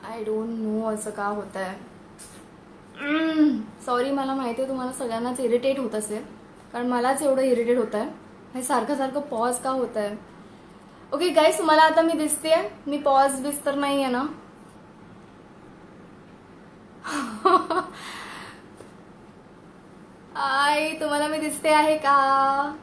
I don't know असं का होत आहे. सॉरी, मला माहिती आहे तुम्हाला सगळ्यांनाच इरिटेट होत असेल, कारण मलाच एवढं इरिटेट होत आहे. हे सारखं सारखं पॉज का होत आहे. ओके गाईस, तुम्हाला आता मी दिसते, मी पॉज बिस तर नाही आहे ना. आय, तुम्हाला मी दिसते आहे का.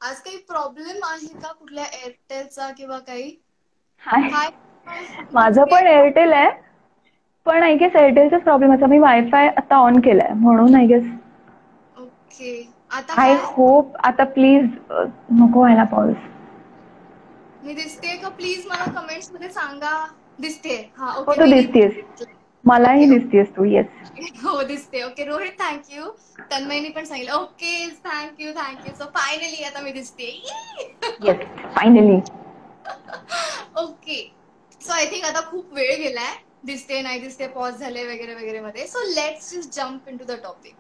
आज काही प्रॉब्लेम आहे का कुठल्या एअरटेलचा किंवा काही. हाय. हाय. माझं पण एअरटेल आहे, पण आय गेस एअरटेलचाच प्रॉब्लेम असा. मी वायफाय आता ऑन केलाय म्हणून आय गेस. ओके, आता आय काय. होप आता प्लीज नको व्हायला पॉज. मी दिसते का, प्लीज मला कमेंट्स मध्ये सांगा. दिसते, हा हो, ओके, तू मी दिसतीयस. मलाही ओके दिसतीयस तू. येस. हो दिसते. Okay Rohit, thank you. तन्मयनी पण सांगितलं. Okay, thank you thank you. So finally आता मी दिसते. Yes, finally. Okay, so I think आता खूप वेळ गेलाय दिसते नाही दिसते पॉज झाले वगैरे वगैरे मध्ये. So let's just jump in to the topic.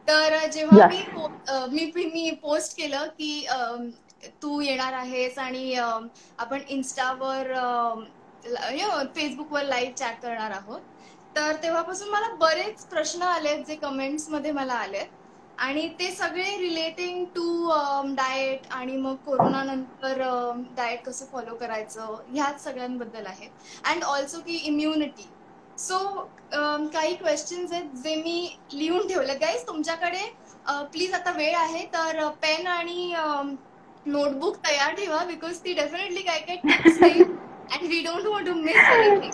तर जेव्हा यस. मी पोस्ट केलं की तू येणार आहेस आणि आपण इन्स्टावर फेसबुकवर लाईव्ह चॅट करणार आहोत, तर तेव्हापासून मला बरेच प्रश्न आलेत जे कमेंट्स मध्ये मला आलेत, आणि ते सगळे रिलेटिंग टू डाएट आणि मग कोरोना नंतर डाएट कसं फॉलो करायचं ह्याच सगळ्यांबद्दल आहे. अँड ऑल्सो की इम्युनिटी. सो काही क्वेश्चन्स आहेत जे मी लिहून ठेवले. गाईज, तुमच्याकडे प्लीज आता वेळ आहे तर पेन आणि नोटबुक तयार ठेवा, बिकॉज ती डेफिनेटली काय काय टिप्स देईल and we don't want to miss anything.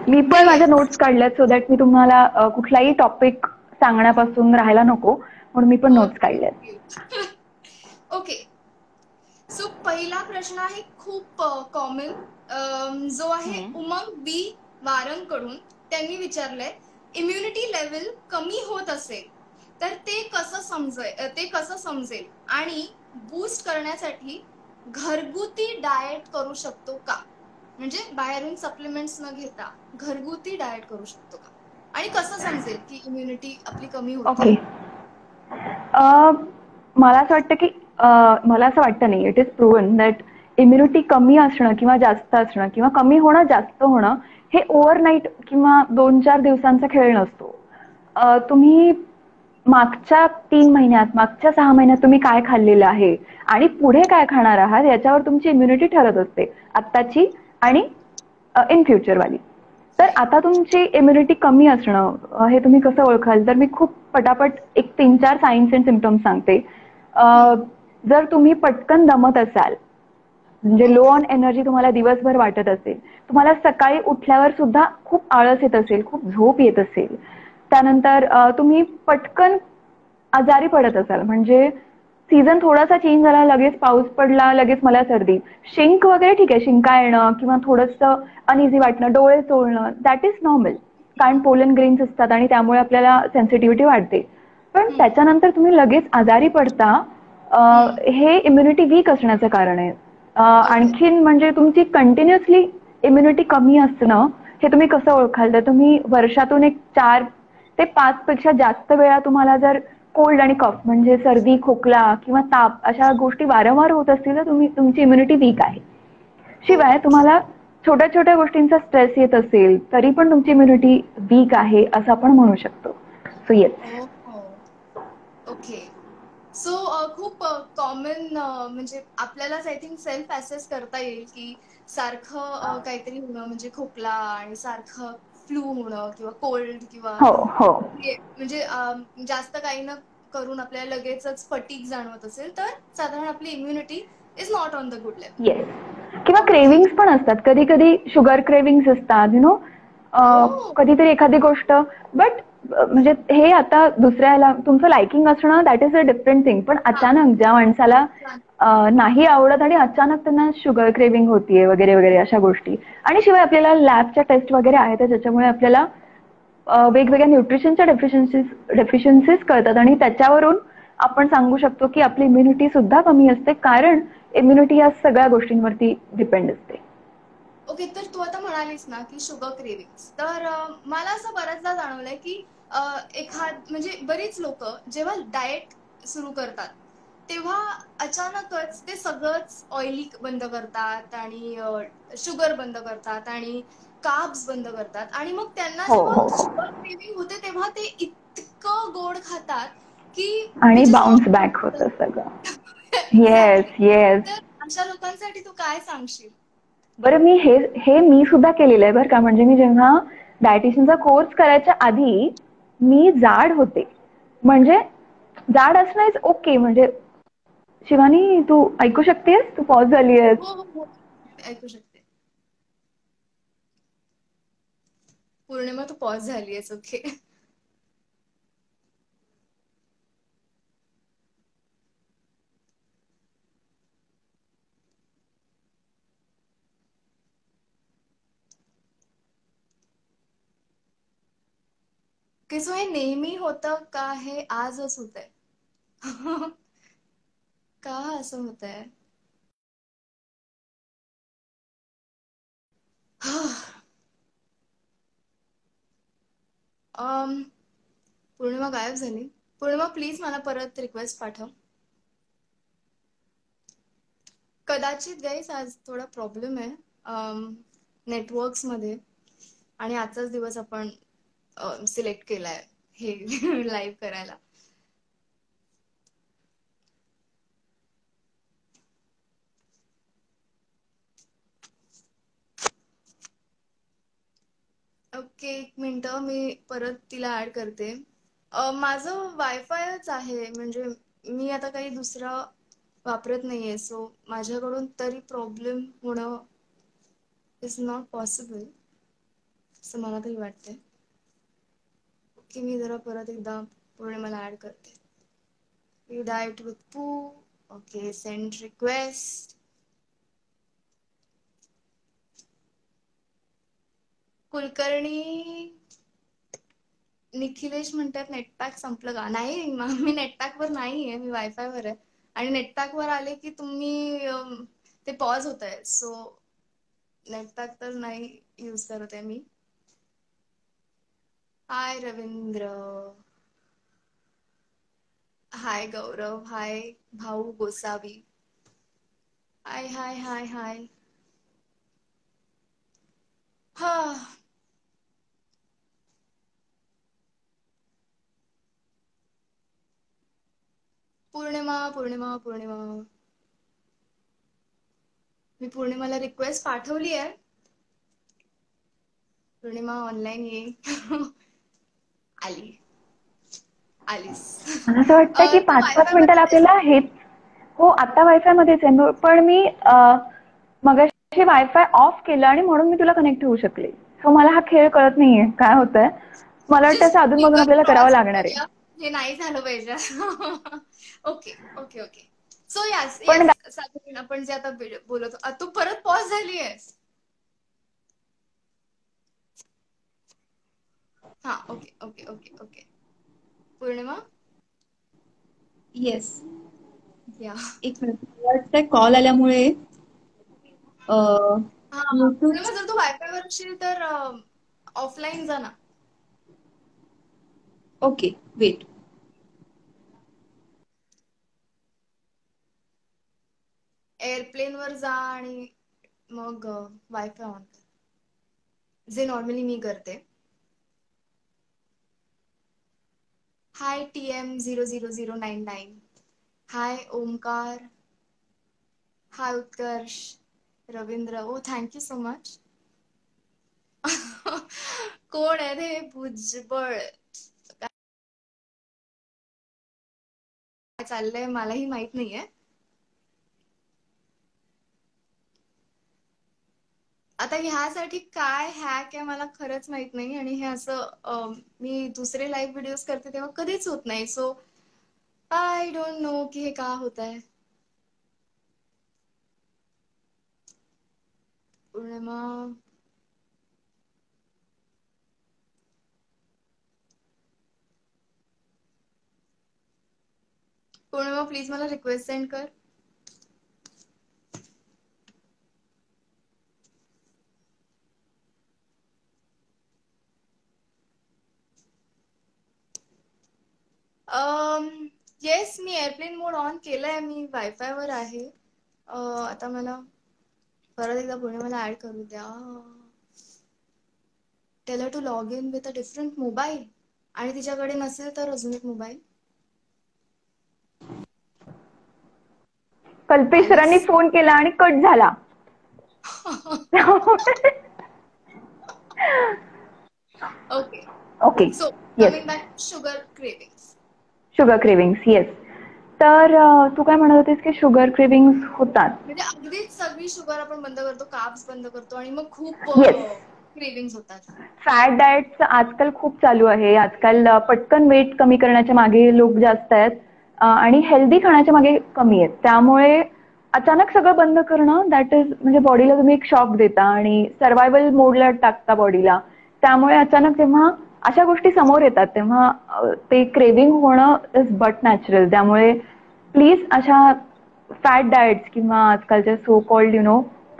मी तर पण माझ्या येस. नोट्स काढल्यात सो दॅट मी तुम्हाला कुठलाही टॉपिक सांगण्यापासून राहायला नको म्हणून मी पण हो, नोट्स काढल्यात. ओके. सो पहिला प्रश्न आहे खूप कॉमन, जो आहे उमंग बी वारंगकडून. त्यांनी विचारलंय, इम्युनिटी लेवल कमी होत असेल तर ते कसं समजेल आणि बूस्ट करण्यासाठी घरगुती डाएट करू शकतो का. म्हणजे बाहेरून सप्लिमेंट्स न घेता घरगुती डाएट करू शकतो का, आणि कसं समजेल की इम्युनिटी आपली कमी होते. ओके. मला असं वाटतं की मला असं वाटतं नाही, it is proven that immunity कमी असणं किंवा जास्त असणं किंवा कमी होणं जास्त होणं हे ओव्हरनाईट किंवा 2-4 दिवसांचा खेळ नसतो. तुम्ही मागच्या 3 महिन्यात, मागच्या 6 महिन्यात तुम्ही काय खाल्लेलं आहे आणि पुढे काय खाणार आहात याच्यावर तुमची इम्युनिटी ठरत असते, आत्ताची आणि इन फ्युचरवाली. तर राईट. आता तुमची इम्युनिटी कमी असणं हे तुम्ही कसं ओळखाल, तर मी खूप पटापट एक 3-4 सायन्स अँड सिम्पटम्स सांगते. जर तुम्ही पटकन दमत असाल, म्हणजे लो ओके. ऑन एनर्जी तुम्हाला दिवसभर वाटत असेल, तुम्हाला सकाळी उठल्यावर सुद्धा खूप आळस येत असेल, खूप झोप येत असेल, त्यानंतर तुम्ही पटकन आजारी पडत असाल, म्हणजे सीझन थोडासा चेंज झाला, लगेच पाऊस पडला, लगेच मला सर्दी, शिंक वगैरे ठीक आहे, शिंका येणं किंवा थोडंसं अनइझी वाटणं, डोळे चोळणं, दॅट इज नॉर्मल, कारण पोलन ग्रेन्स असतात आणि त्यामुळे आपल्याला सेन्सिटिव्हिटी वाढते. पण त्याच्यानंतर तुम्ही लगेच आजारी पडता, हे इम्युनिटी वीक असण्याचं कारण आहे. ओके. आणखीन म्हणजे तुमची कंटिन्युअसली इम्युनिटी कमी असणं हे तुम्ही कसं ओळखाल, तर तुम्ही वर्षातून एक 4 ते 5 पेक्षा जास्त वेळा तुम्हाला जर कोल्ड आणि कफ म्हणजे सर्दी, खोकला किंवा ताप अशा गोष्टी वारंवार होत असतील तर तुमची इम्युनिटी वीक आहे. शिवाय ओके. तुम्हाला छोट्या छोट्या गोष्टींचा स्ट्रेस येत असेल तरी पण तुमची इम्युनिटी वीक आहे असं आपण म्हणू शकतो. So yes. ओके. सो खूप कॉमन, म्हणजे आपल्यालाच आय थिंक सेल्फ असेस करता येईल की सारखं काहीतरी होणं म्हणजे खोकला आणि सारखं फ्लू होणं किंवा कोल्ड किंवा हो हो. म्हणजे जास्त काही न करून आपल्याला लगेचच फटीग जाणवत असेल तर साधारण आपली immunity is not on the good level. Yes. किंवा ओके. क्रेविंग्स पण असतात, कधी कधी शुगर क्रेविंग्स असतात, यु नो. ओ. कधीतरी एखादी गोष्ट, बट म्हणजे हे आता दुसऱ्याला तुमचं लाइकिंग असणं that is a different thing, पण हा. अचानक ज्या माणसाला नाही आवडत आणि अचानक त्यांना शुगर क्रेविंग होतीये वगैरे वगैरे अशा गोष्टी. आणि शिवाय आपल्याला लॅबच्या टेस्ट वगैरे आहेत ज्याच्यामुळे आपल्याला वेगवेगळ्या न्यूट्रिशनच्या डेफिशियन्सीज कळतात आणि त्याच्यावरून आपण सांगू शकतो की आपली इम्युनिटी सुद्धा कमी असते, कारण इम्युनिटी या सगळ्या गोष्टींवरती डिपेंड असते. ओके, तर तू आता म्हणालीस ना की शुगर क्रेविंग्स, तर मला असं बऱ्याचदा जाणवलंय की म्हणजे बरीच लोक जेव्हा डाएट सुरू करतात तेव्हा अचानकच ते सगळंच ऑइली बंद करतात आणि शुगर बंद करतात आणि कार्ब्स बंद करतात आणि मग त्यांना हो जेव्हा हो शुगर क्रेविंग होते तेव्हा ते इतकं गोड खातात की आणि which is bounce back not होतं सगळं. Yes, exactly. येस. तर अशा लोकांसाठी तू काय सांगशील? बरं, मी हे हे मी सुद्धा केलेलं आहे बरं का. म्हणजे मी जेव्हा डायटिशियनचा कोर्स करायच्या आधी मी जाड होते. म्हणजे जाड असणं इज ओके. म्हणजे शिवानी, तू ऐकू शकतेस? तू पॉज झाली आहेस. हो, हो, हो. ऐकू शकते. पौर्णिमा, तू पॉज झालीयस. ओके. ओके, सो हे नेहमी होतं का हे आजच होतंय? का असं होतंय? अम, पौर्णिमा गायब झाली. पौर्णिमा, प्लीज मला परत रिक्वेस्ट पाठव. कदाचित गाईस आज थोडा प्रॉब्लेम आहे नेटवर्क्स मध्ये, आणि आजचाच दिवस आपण सिलेक्ट केलाय हे लाईव्ह करायला. ओके, एक मिनिट, मी परत तिला ऍड करते. माझं वायफायच आहे, म्हणजे मी आता काही दुसरा वापरत नाहीये, सो माझ्याकडून तरी प्रॉब्लेम होणं इज नॉट पॉसिबल असं मला तरी वाटतंय. ओके, मी जरा परत एकदा पौर्णिमाला ऍड करते. यू डाएट विथ पू. Okay, send request. Kulkarni Nikhilesh म्हणतात नेटपॅक संपलं का? नाही, मी नेटपॅक वर नाहीये, मी वायफाय वर आहे. आणि नेटपॅक वर आले की तुम्ही ते पॉज होत आहे, सो नेटपॅक तर नाही यूज करत आहे मी. हाय रवींद्र, हाय गौरव, हाय भाऊ गोसावी, हाय हाय हाय हाय. हा. पौर्णिमा, पौर्णिमा, पौर्णिमा, मी पौर्णिमाला रिक्वेस्ट पाठवली आहे. पौर्णिमा ऑनलाईन ये. आली, आलीस. मला असं वाटतं की तू 5-5 वायफाय मिनिटाला मध्ये आहेस? आपल्याला हेच. हो, आता वायफाय मध्येच आहे. पण मी मगाशी वायफाय ऑफ केलं आणि म्हणून मी तुला कनेक्ट होऊ शकले. सो मला हा खेळ कळत नाहीये काय होतंय. मला वाटतं असं अधूनमधून आपल्याला करावं लागणार आहे. हे नाही झालं पाहिजे. Okay, okay, okay. So yes, पण यस, साधारण आपण जे आता बोलत होतो, तू परत पॉज झाली आहेस. हा, ओके, ओके, ओके, ओके. पौर्णिमा, येस. या. एक मिनिट, मला वाटतंय कॉल आल्यामुळे हा, ब्लूटूथ. पौर्णिमा, जर तू वायफाय वर असशील तर ऑफलाईन जा ना. Okay, weight. एअरप्लेन वर जा आणि मग वायफाय ऑन कर, जे नॉर्मली मी करते. Hi TM00099. Hi Omkar. Hi Utkarsh. Ravindra, oh thank you so much. कोण आहे रे भुजबळ? काय चाललंय मलाही माहित नाहीये. आता ह्यासाठी काय हॅक आहे मला खरंच माहित नाही, आणि हे असं मी दुसरे लाईव्ह व्हिडिओज करते तेव्हा कधीच होत नाही, सो आय डोंट नो की हे का होत आहे. पौर्णिमा, पौर्णिमा, प्लीज मला रिक्वेस्ट सेंड कर. Yes, me airplane mode on केलाय, मी वायफाय वर आहे. आता मला परत एकदा पुढे मला ऍड करू द्या. Tell to log in with a different mobile, आणि तिच्याकडे नसेल तर अजून एक मोबाईल. कल्पेश सरांनी फोन केला आणि कट झाला. Okay. Okay. So yes. Coming back sugar cravings. Sugar cravings. Yes. तर तू काय म्हणत होतीस की शुगर क्रेविंग्स होतात. म्हणजे अगदीच सगळी शुगर आपण बंद करतो, कार्ब्स बंद करतो, आणि मग खूप येस. क्रेविंग्स होतात. फॅट डाएट आजकाल खूप चालू आहे. आजकाल पटकन वेट कमी करण्याच्या मागे लोक जास्त आहेत आणि हेल्दी खाण्याच्या मागे कमी आहेत. त्यामुळे अचानक सगळं बंद करणं दॅट इज म्हणजे बॉडीला तुम्ही एक शॉक देता आणि सर्व्हायवल मोडला टाकता बॉडीला. त्यामुळे अचानक जेव्हा अशा गोष्टी समोर येतात तेव्हा ते क्रेविंग होणं इज बट नॅचरल. त्यामुळे प्लीज अशा फॅट डाएट्स किंवा आजकालच्या सो कॉल्ड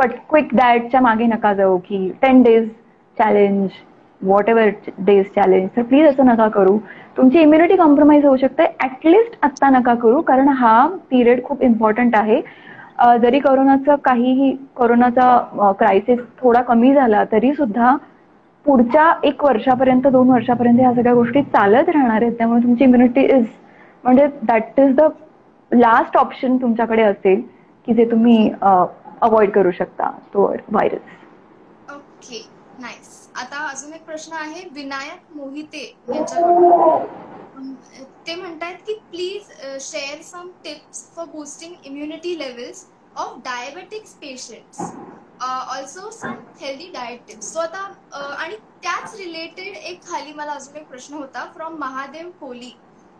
क्विक डाएटच्या मागे नका जाऊ की 10 days challenge, what ever days challenge. तर प्लीज असं नका करू. तुमची इम्युनिटी कॉम्प्रोमाइज होऊ शकते. ऍटलिस्ट आत्ता नका करू, कारण हा पिरियड खूप इम्पॉर्टंट आहे. जरी कोरोनाचा क्रायसिस थोडा कमी झाला तरी सुद्धा पुढच्या 1 वर्षापर्यंत 2 वर्षापर्यंत ह्या सगळ्या गोष्टी चालत राहणार आहेत. त्यामुळे तुमची इम्युनिटी इज म्हणजे that is the last option तुमच्याकडे असेल की जे तुम्ही अवॉइड करू शकता तो व्हायरस. Okay, nice. आता अजून एक प्रश्न आहे विनायक मोहिते यांच्याकडून. ते म्हणतात की please share some tips for boosting immunity levels of diabetics patients, also some healthy diet tips. So आता आणि त्याच रिलेटेड एक खाली मला अजून एक प्रश्न होता फ्रॉम महादेव कोहली.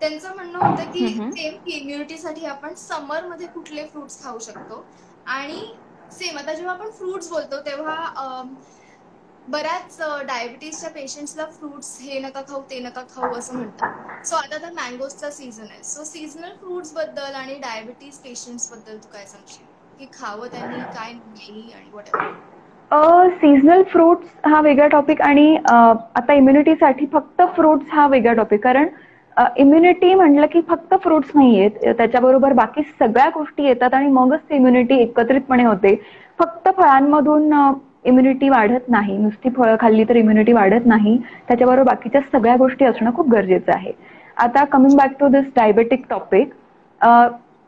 त्यांचं म्हणणं होतं की सेम की इम्युनिटीसाठी आपण समर मध्ये कुठले फ्रुट्स खाऊ शकतो. आणि सेम आता जेव्हा आपण फ्रुट्स बोलतो तेव्हा बऱ्याच डायबिटीसच्या पेशंट्सला फ्रुट्स हे नका खाऊ ते नका खाऊ असं म्हणतात. सो आता तर मँगोजचा सीझन आहे. सो सीझनल फ्रुट्स बद्दल आणि डायबिटीस पेशंट्स बद्दल तू काय सांगशील की खावं त्यांनी काय नाही आणि व्हॉटएव्हर. सीझनल फ्रुट्स हा वेगळा टॉपिक आणि आता इम्युनिटीसाठी फक्त फ्रुट्स हा वेगळा टॉपिक. कारण इम्युनिटी म्हटलं की फक्त फ्रुट्स नाही आहेत, त्याच्याबरोबर बाकी सगळ्या गोष्टी येतात आणि मगच ती इम्युनिटी एकत्रितपणे होते. फक्त फळांमधून इम्युनिटी वाढत नाही, नुसती फळं खाल्ली तर इम्युनिटी वाढत नाही, त्याच्याबरोबर बाकीच्या सगळ्या गोष्टी असणं खूप गरजेचं आहे. आता coming back to this diabetic topic,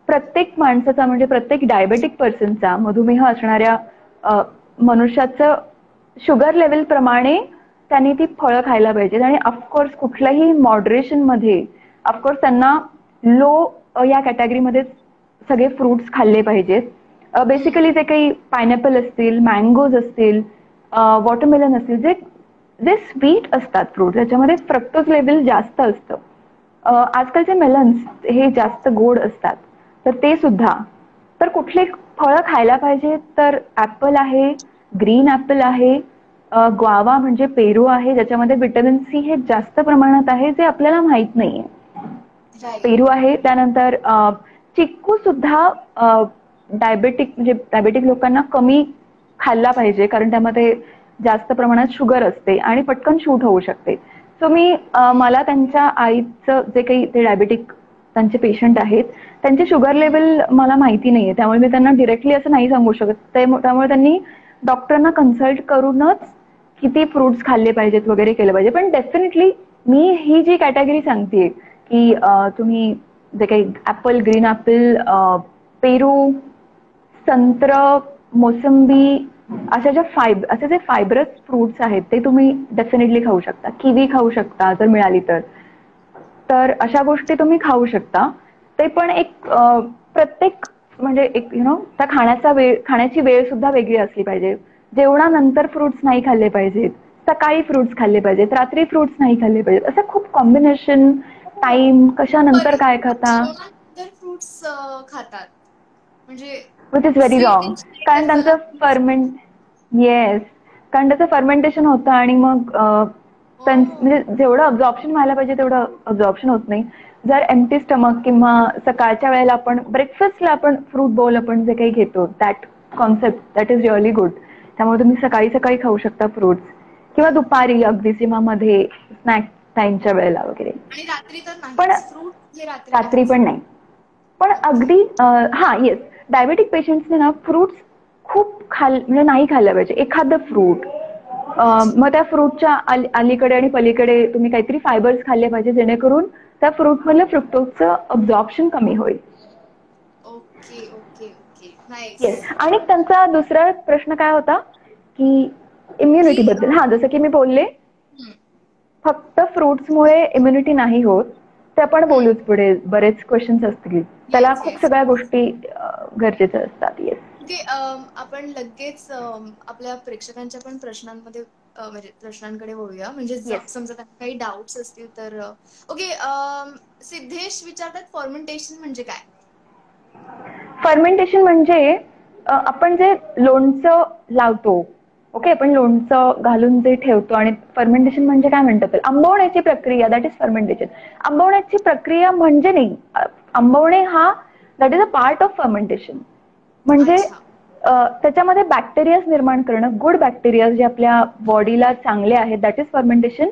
प्रत्येक माणसाचा म्हणजे प्रत्येक डायबेटिक पर्सनचा मधुमेह असणाऱ्या मनुष्याचं शुगर लेवल प्रमाणे त्यांनी ती फळं खायला पाहिजेत आणि ऑफकोर्स कुठल्याही मॉडरेशन मध्ये ऑफकोर्स त्यांना लो या कॅटेगरीमध्ये सगळे फ्रुट्स खाल्ले पाहिजेत. बेसिकली जे काही पायनॅपल असतील, मँगोज असतील, वॉटरमेलन असतील, जे जे स्वीट असतात फ्रूट त्याच्यामध्ये फ्रक्टोज लेवल जास्त असतं. आजकालचे मेलन्स हे जास्त गोड असतात तर ते सुद्धा. तर कुठले फळं खायला पाहिजे तर ऍपल आहे, ग्रीन ऍपल आहे, ग्वावा म्हणजे पेरू आहे ज्याच्यामध्ये व्हिटॅमिन सी हे जास्त प्रमाणात आहे जे आपल्याला माहित नाहीये. पेरू आहे. त्यानंतर चिक्कू सुद्धा डायबेटिक लोकांना कमी खाल्ला पाहिजे कारण त्यामध्ये जास्त प्रमाणात शुगर असते आणि पटकन शूट होऊ शकते. सो मला त्यांच्या आईचं जे काही ते डायबेटिक त्यांचे पेशंट आहेत त्यांचे शुगर लेवल मला माहिती नाहीये त्यामुळे मी त्यांना डिरेक्टली असं नाही सांगू शकत. त्यामुळे त्यांनी डॉक्टरांना कन्सल्ट करूनच किती फ्रुट्स खाल्ले पाहिजेत वगैरे केलं पाहिजे. पण डेफिनेटली मी ही जी कॅटेगरी सांगतेय की तुम्ही जे काही ऍपल, ग्रीन ऍपल, पेरू, संत्र, मोसंबी असे जे फायब्रस फ्रुट्स आहेत ते तुम्ही डेफिनेटली खाऊ शकता. किवी खाऊ शकता जर मिळाली तर अशा गोष्टी तुम्ही खाऊ शकता. ते पण एक प्रत्येक म्हणजे एक त्या खाण्याची वेळ सुद्धा वेगळी असली पाहिजे. जेवणानंतर फ्रुट्स नाही खाल्ले पाहिजेत, सकाळी फ्रुट्स खाल्ले पाहिजेत, रात्री फ्रुट्स नाही खाल्ले पाहिजेत. असं खूप कॉम्बिनेशन टाइम कशानंतर काय खाता फ्रुट्स खातात म्हणजे विच इज व्हेरी रॉंग. कारण त्यांचं कारण त्याचं फर्मेंटेशन होतं आणि मग म्हणजे जेवढं अब्झॉर्प्शन व्हायला पाहिजे तेवढं अब्झॉर्प्शन होत नाही. जर एम्प्टी स्टमक किंवा सकाळच्या वेळेला आपण ब्रेकफास्टला आपण फ्रूट बोल आपण जे काही घेतो that concept that is really good. त्यामुळे तुम्ही सकाळी खाऊ शकता फ्रुट्स किंवा दुपारी अगदी जेव्हा मध्ये स्नॅक सायन्सच्या वेळेला वगैरे. आणि रात्री तर पण नाही, फ्रूट हे रात्री पण नाही. पण अगदी हा येस, डायबेटिक पेशंट्सने ना फ्रुट्स खूप म्हणजे नाही खाल्लं पाहिजे. एखादं फ्रूट, मग त्या फ्रूटच्या अलीकडे आणि पलीकडे तुम्ही काहीतरी फायबर्स खाल्ले पाहिजे, जेणेकरून त्या फ्रूट मधलं फ्रुक्टोजचं अब्झॉर्प्शन कमी होईल. Okay okay okay, nice. Yes. आणि त्यांचा दुसरा प्रश्न काय होता की इम्युनिटी बद्दल. हा, जसं की मी बोलले, फक्त फ्रुट्समुळे इम्युनिटी नाही होत, ते आपण बोलूच पुढे. बरेच क्वेश्चन्स असतील, त्याला खूप सगळ्या गोष्टी गरजेच्या असतात. येस. ओके, आपण लगेच आपल्या प्रेक्षकांच्या पण प्रश्नांमध्ये म्हणजे प्रश्नांकडे वळूया. म्हणजे समजा त्यांना काही डाऊट्स असतील तर. ओके, सिद्धेश विचारतात फर्मेंटेशन म्हणजे काय? फर्मेंटेशन म्हणजे आपण जे लोणचं लावतो, ओके, आपण लोणचं घालून जे ठेवतो, आणि फर्मेंटेशन म्हणजे काय म्हणतात, आंबवण्याची प्रक्रिया, दॅट इज फर्मेंटेशन. आंबवण्याची प्रक्रिया म्हणजे नाही, आंबवणे हा that is a part of fermentation. म्हणजे त्याच्यामध्ये बॅक्टेरियाज निर्माण करणं, गुड बॅक्टेरियाज जे आपल्या बॉडीला चांगले आहेत, दॅट इज फर्मेंटेशन.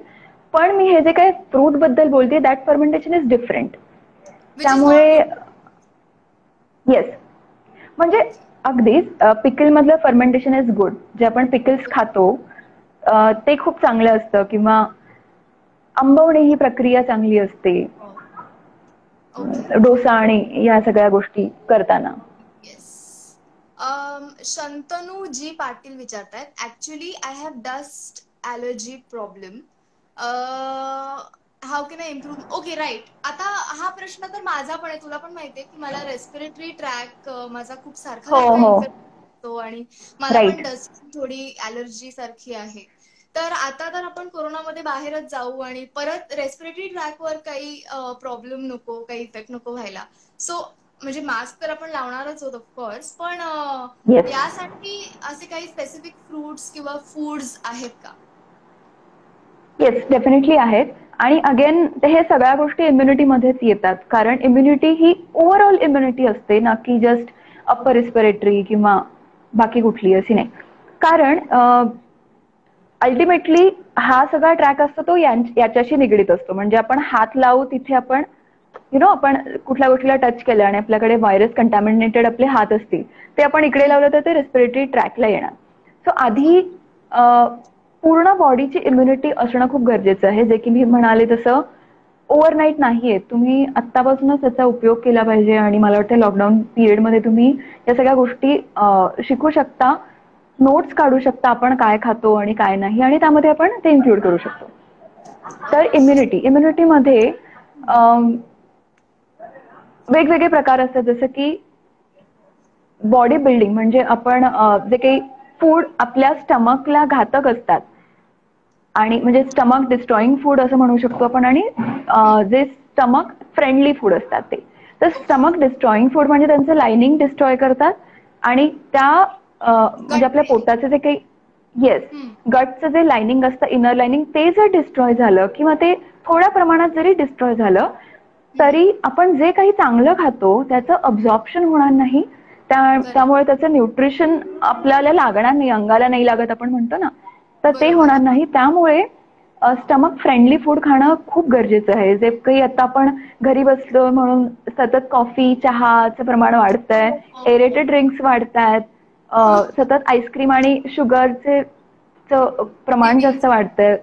पण मी हे जे काही फ्रूट बद्दल बोलते, दॅट फर्मेंटेशन इज डिफरंट. त्यामुळे येस, म्हणजे अगदीच पिकल मधलं फर्मेंटेशन इज गुड. जे आपण पिकल्स खातो ते खूप चांगलं असतं, किंवा आंबवणे ही प्रक्रिया चांगली असते डोसा आणि या सगळ्या गोष्टी करताना. शंतनू जी पाटील विचारतायत, actually I have dust allergy problem, how can I improve? Okay, right. आता हा प्रश्न तर माझा पण आहे, तुला पण माहितीये की मला रेस्पिरेटरी ट्रॅक माझा खूप सारखा इन्फेक्ट होतो, आणि मला पण डस्ट थोडी ॲलर्जी सारखी आहे. तर आता तर आपण कोरोनामध्ये बाहेरच जाऊ आणि परत रेस्पिरेटरी ट्रॅकवर काही प्रॉब्लेम नको, काही इफेक्ट नको व्हायला. सो म्हणजे मास्क तर आपण लावणारच आहोत ऑफकोर्स, पण यासाठी असे काही स्पेसिफिक फ्रुट्स किंवा फूड्स आहेत का? येस, डेफिनेटली आहेत. आणि अगेन हे सगळ्या गोष्टी इम्युनिटीमध्येच येतात, कारण इम्युनिटी ही ओव्हरऑल इम्युनिटी असते, ना की जस्ट अप्पर रेस्पिरेटरी किंवा बाकी कुठली अशी नाही. कारण अल्टिमेटली हा सगळा ट्रॅक असतो तो याच्याशी निगडीत असतो. म्हणजे आपण हात लावू तिथे आपण आपण कुठल्या गोष्टीला टच केलं आणि आपल्याकडे व्हायरस कंटॅमिनेटेड आपले हात असतील, ते आपण इकडे लावलं तर ते रेस्पिरेटरी ट्रॅकला येणार. सो आधी पूर्ण बॉडीची इम्युनिटी असणं खूप गरजेचं आहे. जे की मी म्हणाले तसं ओव्हरनाईट नाहीये, तुम्ही आत्तापासूनच त्याचा उपयोग केला पाहिजे. आणि मला वाटतं लॉकडाऊन पिरियडमध्ये तुम्ही या सगळ्या गोष्टी शिकू शकता, नोट्स काढू शकता, आपण काय खातो आणि काय नाही, आणि त्यामध्ये आपण ते इन्क्लूड करू शकतो. तर इम्युनिटीमध्ये वेगवेगळे प्रकार असतात, जसं की बॉडी बिल्डिंग, म्हणजे आपण जे काही फूड आपल्या स्टमकला घातक असतात, आणि म्हणजे स्टमक डिस्ट्रॉईंग फूड असं म्हणू शकतो आपण, आणि जे स्टमक फ्रेंडली फूड असतात ते. तर स्टमक डिस्ट्रॉईंग फूड म्हणजे त्यांचं लायनिंग डिस्ट्रॉय करतात, आणि त्या म्हणजे आपल्या पोटाचे जे काही येस गटचं जे लायनिंग असतं, इनर लायनिंग, ते जर डिस्ट्रॉय झालं किंवा ते थोड्या प्रमाणात जरी डिस्ट्रॉय झालं तरी आपण जे काही चांगलं खातो त्याचं अब्झॉर्प्शन होणार नाही. त्यामुळे त्याचं न्यूट्रिशन आपल्याला लागणार नाही, अंगाला नाही लागत आपण म्हणतो ना, तर ते होणार नाही. त्यामुळे स्टमक फ्रेंडली फूड खाणं खूप गरजेचं आहे. जे काही आता आपण घरी बसलो म्हणून सतत कॉफी चहाचं प्रमाण वाढतंय, एरेटेड ड्रिंक्स वाढतायत, सतत आईस्क्रीम आणि शुगरचे प्रमाण जास्त वाढतंय,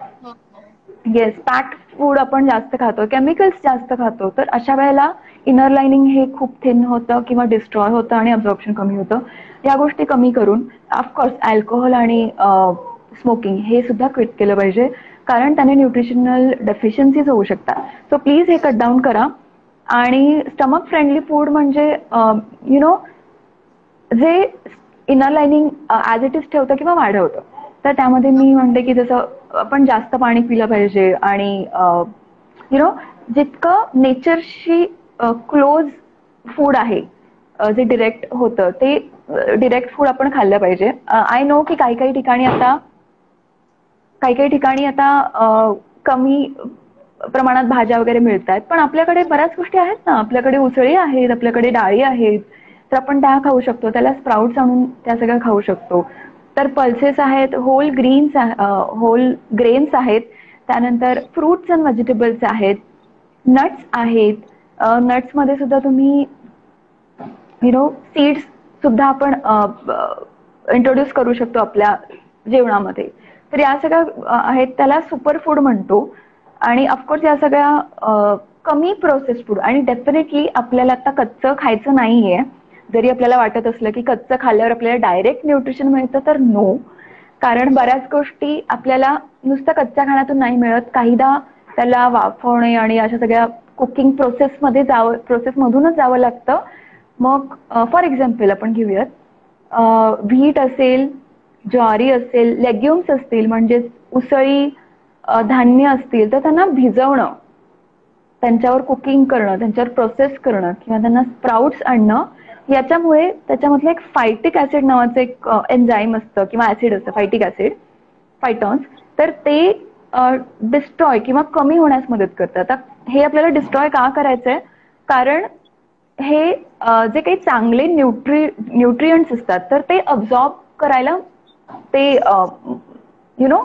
येस, पॅक्ड फूड आपण जास्त खातो, केमिकल्स जास्त खातो, तर अशा वेळेला इनर लाइनिंग हे खूप थिन होतं किंवा डिस्ट्रॉय होतं आणि अब्झॉर्प्शन कमी होतं. या गोष्टी कमी करून ऑफकोर्स अल्कोहोल आणि स्मोकिंग हे सुद्धा क्विट केलं पाहिजे, कारण त्याने न्यूट्रिशनल डेफिशियन्सीज होऊ शकतात. सो प्लीज हे कट डाऊन करा. आणि स्टमक फ्रेंडली फूड म्हणजे जे inner lining as it is ठेवतं किंवा वाढवतं. तर त्यामध्ये मी म्हणते की जसं आपण जास्त पाणी पिलं पाहिजे, आणि जितकं नेचरशी क्लोज फूड आहे, जे डिरेक्ट होतं ते डिरेक्ट फूड आपण खाल्लं पाहिजे. आय नो की काही काही ठिकाणी आता कमी प्रमाणात भाज्या वगैरे मिळत आहेत, पण आपल्याकडे बऱ्याच गोष्टी आहेत ना, आपल्याकडे उसळी आहेत, आपल्याकडे डाळी आहेत, तर आपण त्या खाऊ शकतो. त्याला स्प्राउट्स आणून त्या सगळ्या खाऊ शकतो. तर पल्सेस आहेत, होल ग्रेन्स आहेत, त्यानंतर फ्रुट्स अँड व्हेजिटेबल्स आहेत, नट्स आहेत. नट्समध्ये सुद्धा तुम्ही सीड्स सुद्धा आपण इंट्रोड्यूस करू शकतो आपल्या जेवणामध्ये. तर या सगळ्या आहेत, त्याला सुपर फूड म्हणतो. आणि ऑफकोर्स या सगळ्या कमी प्रोसेस फूड. आणि डेफिनेटली आपल्याला आता कच्चं खायचं नाहीये. जरी आपल्याला वाटत असलं की कच्चं खाल्ल्यावर आपल्याला डायरेक्ट न्यूट्रिशन मिळतं, तर नो. कारण बऱ्याच गोष्टी आपल्याला नुसतं कच्च्या खाण्यातून नाही मिळत. काहीदा त्याला वाफवणे आणि अशा सगळ्या कुकिंग प्रोसेसमधूनच जावं लागतं. मग फॉर एक्झाम्पल आपण घेऊयात, व्हीट असेल, ज्वारी असेल, लेग्युम्स असतील म्हणजेच उसळी धान्य असतील, तर त्यांना भिजवणं, त्यांच्यावर कुकिंग करणं, त्यांच्यावर प्रोसेस करणं किंवा त्यांना स्प्राउट्स आणणं, याच्यामुळे त्याच्यामधलं एक फायटिक ऍसिड नावाचं एक एन्झाईम असतं किंवा ऍसिड असतं, फायटिक ऍसिड, फायटॉन्स. तर ते डिस्ट्रॉय किंवा कमी होण्यास मदत करतं. आता हे आपल्याला डिस्ट्रॉय का करायचंय? कारण हे जे काही चांगले न्यूट्रिएंट्स असतात तर ते अब्झॉर्ब करायला ते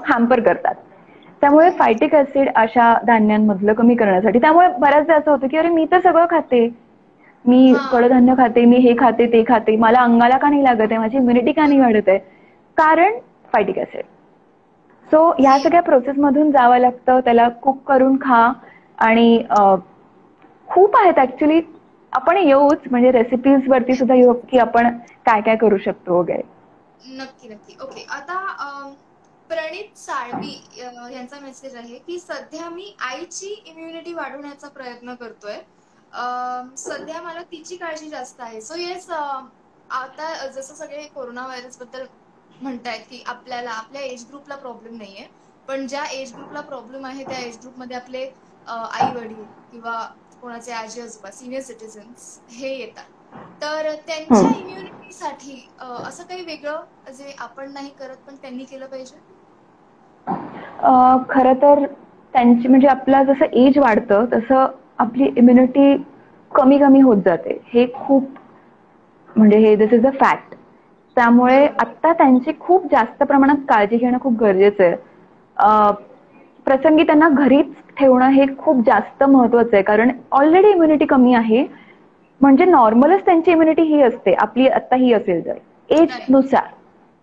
हॅम्पर करतात. त्यामुळे फायटिक ऍसिड अशा धान्यांमधलं कमी करण्यासाठी, त्यामुळे बऱ्याचदा असं होतं की अरे मी तर सगळं खाते, मी कडधान्य खाते, मी हे खाते ते खाते, मला अंगाला का नाही लागत आहे, माझी इम्युनिटी का नाही वाढत आहे? कारण फायटिक ऍसिड. सो ह्या सगळ्या प्रोसेसमधून जावं लागतं. त्याला कुक करून खा. आणि खूप आहेत ऍक्च्युली. आपण येऊच म्हणजे रेसिपीज वरती सुद्धा येऊ की आपण काय काय करू शकतो वगैरे. नक्की नक्की. ओके, आता प्रणित साळवी यांचा मेसेज आहे की सध्या मी आईची इम्युनिटी वाढवण्याचा प्रयत्न करतोय. सध्या मला तिची काळजी जास्त आहे. सो येस, आता जसं सगळे कोरोना व्हायरस बद्दल म्हणतायत की आपल्याला आपल्या एज ग्रुपला प्रॉब्लेम नाहीये, पण ज्या एज ग्रुपला प्रॉब्लेम आहे त्या एज ग्रुपमध्ये आपले आई वडील किंवा कोणाचे आजी आजोबा, सिनियर सिटीजन्स हे येतात. तर त्यांच्या इम्युनिटीसाठी असं काही वेगळं जे आपण नाही करत पण त्यांनी केलं पाहिजे? खरं तर त्यांची म्हणजे आपला जसं एज वाढतं तसं आपली इम्युनिटी कमी कमी होत जाते. हे खूप म्हणजे हे दिस इज अ फॅक्ट. त्यामुळे आता त्यांची खूप जास्त प्रमाणात काळजी घेणं खूप गरजेचं आहे. प्रसंगी त्यांना घरीच ठेवणं हे खूप जास्त महत्वाचं आहे. कारण ऑलरेडी इम्युनिटी कमी आहे. म्हणजे नॉर्मलच त्यांची इम्युनिटी ही असते, आपली आता ही असेल जर एज नुसार.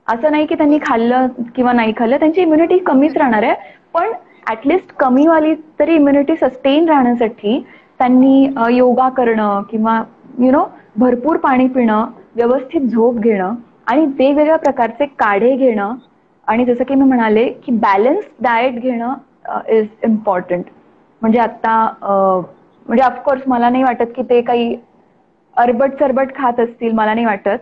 असं नाही की त्यांनी खाल्लं किंवा नाही खाल्लं, त्यांची इम्युनिटी कमीच राहणार आहे. पण ऍटलिस्ट कमीवाली तरी इम्युनिटी सस्टेन राहण्यासाठी त्यांनी योगा करणं किंवा भरपूर पाणी पिणं, व्यवस्थित झोप घेणं आणि वेगवेगळ्या प्रकारचे काढे घेणं आणि जसं की मी म्हणाले की बॅलन्स डाएट घेणं इज इम्पॉर्टंट. म्हणजे आता म्हणजे ऑफकोर्स मला नाही वाटत की ते काही अरबट सरबट खात असतील, मला नाही वाटत.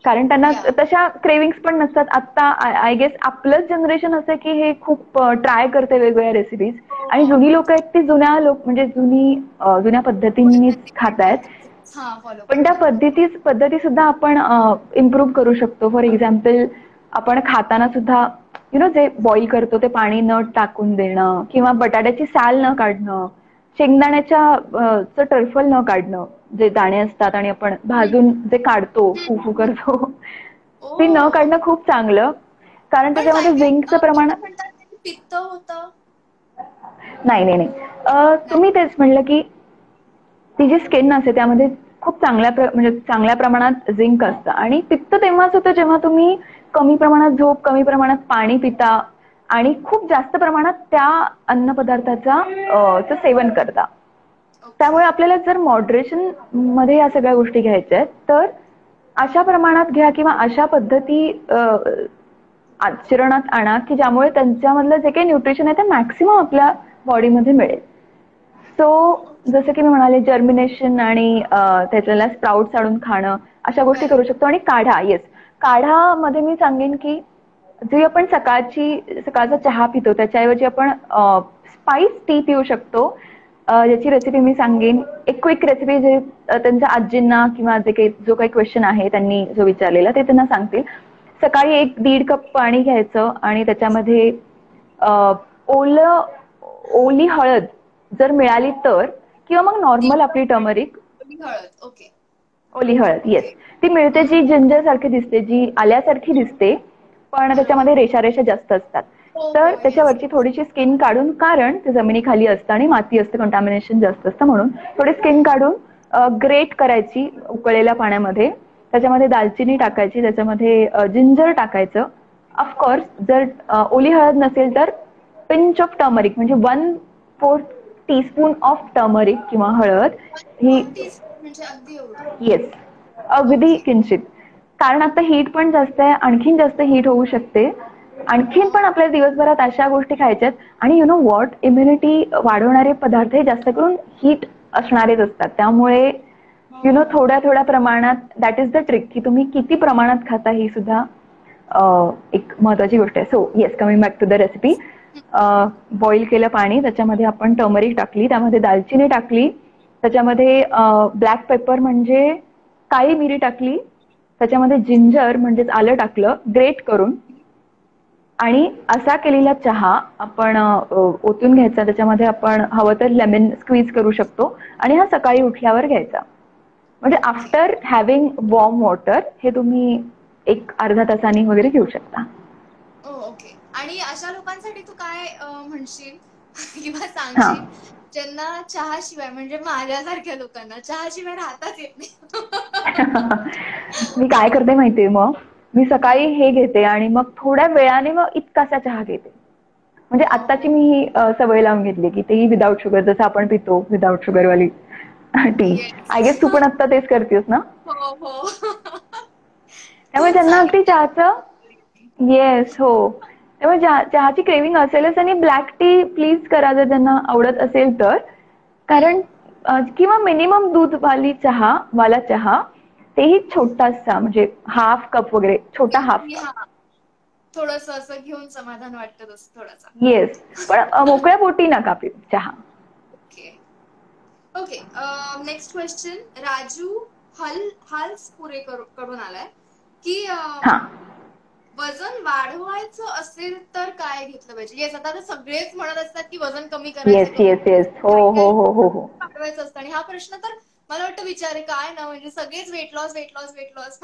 कारण त्यांना तशा क्रेविंग्स पण नसतात. आता आय गेस आपलंच जनरेशन असं की हे खूप ट्राय करते वेगवेगळ्या रेसिपीज. आणि जुनी लोक आहेत ती म्हणजे जुन्या पद्धतींनीच खात आहेत. पण त्या पद्धती सुद्धा आपण इम्प्रूव्ह करू शकतो. फॉर एक्झाम्पल, आपण खाताना सुद्धा जे बॉईल करतो ते पाणी न टाकून देणं किंवा बटाट्याची साल न काढणं, शेंगदाण्याच्या टर्फल न काढणं, जे दाणे असतात आणि आपण भाजून जे काढतो, फू करतो, ते न काढणं खूप चांगलं. कारण त्याच्यामध्ये झिंकचं प्रमाण पित्त होतं. नाही. तुम्ही तेच म्हणलं की ती जी स्किन असते त्यामध्ये खूप चांगल्या प्रमाणात झिंक असतं. आणि पित्त तेव्हाच होतं जेव्हा तुम्ही कमी प्रमाणात झोप, कमी प्रमाणात पाणी पिता आणि खूप जास्त प्रमाणात त्या अन्नपदार्थाचं सेवन करता. त्यामुळे आपल्याला जर मॉडरेशन मध्ये या सगळ्या गोष्टी घ्यायच्या आहेत तर अशा प्रमाणात घ्या किंवा अशा पद्धती आचरणात आणा की ज्यामुळे त्यांच्यामधलं जे काही न्यूट्रिशन आहे ते मॅक्सिमम आपल्या बॉडीमध्ये मिळेल. सो जसं की मी म्हणाले, जर्मिनेशन आणि त्याच्याला स्प्राउट्स आणून खाणं, अशा गोष्टी करू शकतो. आणि काढा, येस, काढामध्ये मी सांगेन की जे आपण सकाळचा चहा पितो त्याच्याऐवजी आपण स्पाइस टी पिऊ शकतो. ज्याची रेसिपी मी सांगेन, एक क्विक रेसिपी जे त्यांच्या आजींना किंवा जो काही क्वेश्चन आहे त्यांनी जो विचारलेला ते त्यांना सांगतील. सकाळी 1-1.5 कप पाणी घ्यायचं आणि त्याच्यामध्ये ओली हळद जर मिळाली तर, किंवा मग नॉर्मल आपली टर्मरिक, ओली हळद, येस, ती मिळते जी जिंजर सारखी दिसते, जी आल्यासारखी दिसते पण त्याच्यामध्ये रेषा जास्त असतात. तर yes. त्याच्यावरची थोडीशी स्किन काढून, कारण ते जमिनीखाली असतं आणि माती असते, कंटॅमिनेशन जास्त असतं म्हणून थोडी स्किन काढून ग्रेट करायची उकळलेल्या पाण्यामध्ये. त्याच्यामध्ये दालचिनी टाकायची, त्याच्यामध्ये जिंजर टाकायचं. ऑफकोर्स जर ओली हळद नसेल तर पिंच ऑफ टर्मरिक म्हणजे 1/4 टीस्पून ऑफ टर्मरिक किंवा हळद ही. म्हणजे अगदी एवढं. येस, अगदी किंचित. कारण आता हीट पण जास्त आहे, आणखीन जास्त हीट होऊ शकते. आणखीन पण आपल्याला दिवसभरात अशा गोष्टी खायच्यात. आणि यु नो व्हॉट, इम्युनिटी वाढवणारे पदार्थ हे जास्त करून हीट असणारेच असतात. त्यामुळे यु नो थोड्या थोड्या प्रमाणात, दॅट इज द ट्रिक, की तुम्ही किती प्रमाणात खाता ही सुद्धा एक महत्वाची गोष्ट आहे. So yes, coming back to the recipe. Boil केलं पाणी, त्याच्यामध्ये आपण टर्मरिक टाकली, त्यामध्ये दालचिनी टाकली, त्याच्यामध्ये ब्लॅक पेपर म्हणजे काळी मिरी टाकली, त्याच्यामध्ये जिंजर म्हणजेच आलं टाकलं ग्रेट करून, आणि असा केलेला चहा आपण ओतून घ्यायचा. त्याच्यामध्ये आपण हवं तर लेमन स्क्वीज करू शकतो आणि हा सकाळी उठल्यावर घ्यायचा. म्हणजे आफ्टर हॅव्हिंग वॉर्म वॉटर हे तुम्ही एक अर्धा तासाने वगैरे घेऊ शकता. ओके. आणि अशा लोकांसाठी तू काय म्हणशील किंवा हा, सांगशील ज्यांना चहाशिवाय, म्हणजे माझ्यासारख्या लोकांना चहाशिवाय राहताच येत नाही? मी काय करते माहितीये, मग मी सकाळी हे घेते आणि मग थोड्या वेळाने मग इतकासा चहा घेते. म्हणजे आत्ताची मी ही सवय लावून घेतली की तेही विदाऊट शुगर, जसं आपण पितो विदाऊट शुगरवाली टी. आय गेस तू पण आता तेच करतेस ना? हो हो. त्यामुळे तूच ज्यांना अगदी सांगितलं. चहाचं, येस हो, त्यामुळे चहाची क्रेविंग असेलच. आणि ब्लॅक टी प्लीज करा जर त्यांना आवडत असेल तर. कारण किंवा मिनिमम दूधवाली चहा, वाला चहा, तेही छोटासा, म्हणजे हाफ कप वगैरे, छोटा हाफ कप. हा, थोडस असं घेऊन समाधान वाटतं तसं थोडासा. येस, पण मोकळ्या पोटी नका पिऊ चहा. Okay okay. Next question Raju Halspure कडून आलाय की हा, वजन वाढवायचं असेल तर काय घेतलं पाहिजे? येस, आता सगळेच म्हणत असतात की वजन कमी येस करायचं, येस येस, हो हो हो हो हो. वाढवायचं असतं. आणि हा प्रश्न तर मला वाटतं विचार आहे काय ना, म्हणजे सगळेच weight loss weight loss weight loss,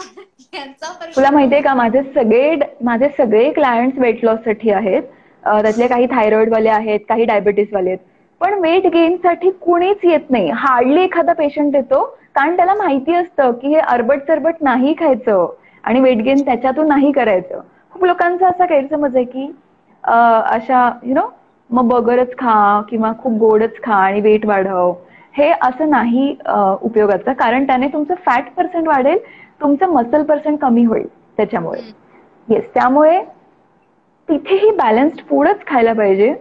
यांचा तुला प्रश्न माहितीये का, माझे सगळे क्लायंट्स वेट लॉस साठी आहेत. त्यातले काही थायरॉइड वाले आहेत, काही डायबिटीस वाले आहेत. पण वेट गेन साठी कुणीच येत नाही. हार्डली एखादा पेशंट येतो, कारण त्याला माहिती असतं की हे अरबट चरबट नाही खायचं आणि वेट गेन त्याच्यातून नाही करायचं. खूप लोकांचा असा गैरसमज आहे की अशा यु नो मग बर्गरच खा किंवा खूप गोडच खा आणि वेट वाढव. हे असं नाही उपयोगाचं, कारण त्याने तुमचं फॅट पर्सेंट वाढेल, तुमचं मसल पर्सेंट कमी होईल त्याच्यामुळे. येस, त्यामुळे तिथेही बॅलन्स्ड फूडच खायला पाहिजे.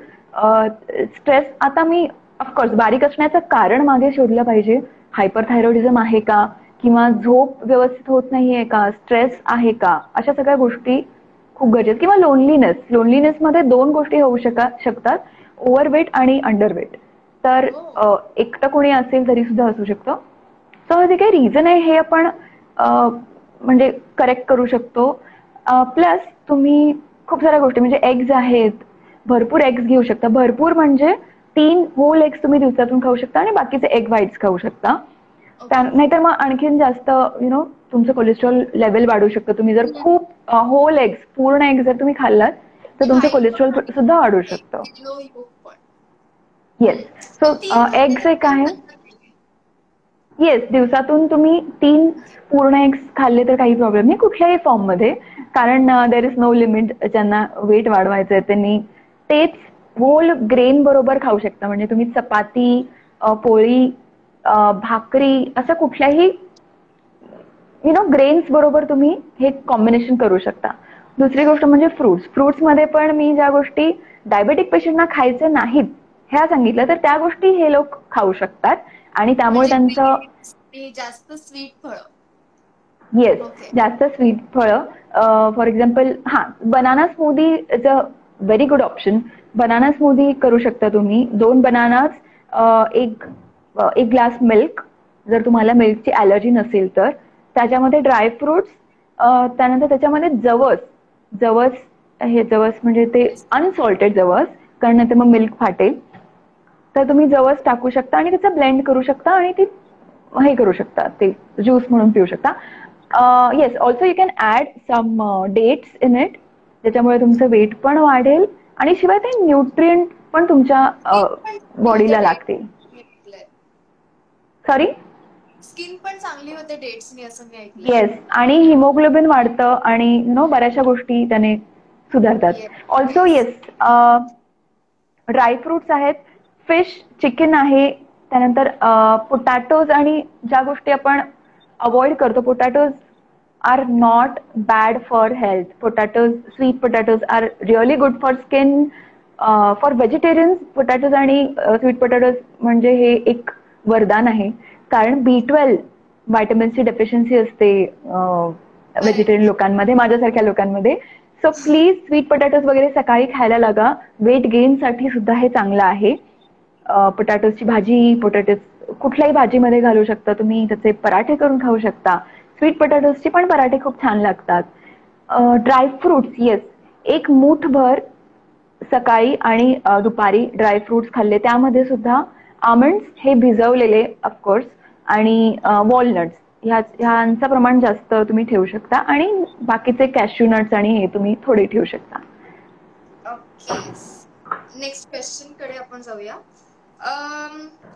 स्ट्रेस, आता मी ऑफकोर्स बारीक असण्याचं कारण मागे शोधलं पाहिजे. हायपरथायरॉइडिझम आहे का, किंवा झोप व्यवस्थित होत नाहीये का, स्ट्रेस आहे का, अशा सगळ्या गोष्टी खूप गरजेचं. किंवा लोनलीनेस मध्ये दोन गोष्टी होऊ शकतात, ओव्हरवेट आणि अंडरवेट. तर एकटं कोणी असेल तरी सुद्धा असू शकतं. सो जे काही रिझन आहे हे आपण म्हणजे करेक्ट करू शकतो. प्लस तुम्ही खूप साऱ्या गोष्टी, म्हणजे एग्ज आहेत, भरपूर एग्ज घेऊ शकता. भरपूर म्हणजे 3 होल एग्स तुम्ही दिवसातून खाऊ शकता आणि बाकीचे एग व्हाईट्स खाऊ शकता. नाहीतर मग आणखीन जास्त यु नो तुमचं कोलेस्ट्रॉल लेवल वाढू शकतं. तुम्ही जर खूप होल एग्स, पूर्ण एग्स जर तुम्ही खाल्लात तर तुमचं कोलेस्ट्रॉल सुद्धा वाढू शकतं. येस, सो एग्स एक आहे. येस, दिवसातून तुम्ही 3 पूर्ण एग्स खाल्ले तर काही प्रॉब्लेम नाही कुठल्याही फॉर्म मध्ये. कारण देर इज नो लिमिट. ज्यांना वेट वाढवायचं आहे त्यांनी तेच होल ग्रेन बरोबर खाऊ शकता. म्हणजे तुम्ही चपाती, पोळी, भाकरी, असं कुठल्याही यु नो ग्रेन्स बरोबर तुम्ही हे कॉम्बिनेशन करू शकता. दुसरी गोष्ट म्हणजे फ्रुट्समध्ये पण मी ज्या गोष्टी डायबेटिक पेशंटना खायचे नाहीत ह्या सांगितलं, तर त्या गोष्टी हे लोक खाऊ शकतात आणि त्यामुळे त्यांचं जास्त स्वीट फळं. येस, जास्त स्वीट फळं. For example, banana smoothie is a very good option. Banana smoothie करू शकता तुम्ही. 2 बनानास, एक ग्लास मिल्क, जर तुम्हाला मिल्कची ॲलर्जी नसेल तर. त्याच्यामध्ये ड्रायफ्रुट्स, त्यानंतर त्याच्यामध्ये जवस म्हणजे ते अनसॉल्टेड जवस, कारण ते मग मिल्क फाटेल. तर तुम्ही जवस टाकू शकता आणि त्याचा ब्लेंड करू शकता आणि ती हे करू शकता, ते ज्यूस म्हणून पिऊ शकता. Yes, also you can add some dates in it, त्याच्यामुळे तुमचं वेट पण वाढेल आणि शिवाय ते न्यूट्रिएंट पण तुमच्या बॉडीला लागतील. सॉरी, स्किन पण चांगली होते डेट्सनी असं मी ऐकलंय. येस, आणि हिमोग्लोबिन वाढतं आणि बऱ्याचशा गोष्टी त्याने सुधारतात. ऑल्सो येस, ड्रायफ्रुट्स आहेत, फिश, चिकन आहे, त्यानंतर पोटॅटोज, आणि ज्या गोष्टी आपण अवॉइड करतो, potatoes are not bad for health. Potatoes, sweet potatoes are really good for skin. For vegetarians potatoes आणि स्वीट पोटॅटोज म्हणजे हे एक वरदान आहे, कारण B12 व्हिटॅमिन सी डेफिशियन्सी असते व्हेजिटेरियन लोकांमध्ये, माझ्यासारख्या लोकांमध्ये. सो प्लीज स्वीट पोटॅटोज वगैरे सकाळी खायला लागा. वेट गेन साठी सुद्धा हे चांगलं आहे. पोटॅटोजची भाजी, पोटॅटोज कुठल्याही भाजीमध्ये घालू शकता तुम्ही, त्याचे पराठे करून खाऊ शकता. स्वीट पोटॅटोजचे पण पराठे खूप छान लागतात. ड्रायफ्रुट्स, येस, एक मूठभर सकाळी आणि दुपारी ड्रायफ्रुट्स खाल्ले, त्यामध्ये सुद्धा आमंड्स हे भिजवलेले ऑफकोर्स, आणि वॉलनट्स ह्यांचं प्रमाण जास्त तुम्ही ठेवू शकता, आणि बाकीचे कॅश्यू नट्स आणि हे तुम्ही थोडे ठेवू शकता. ओके, नेक्स्ट क्वेश्चन कडे आपण जाऊया.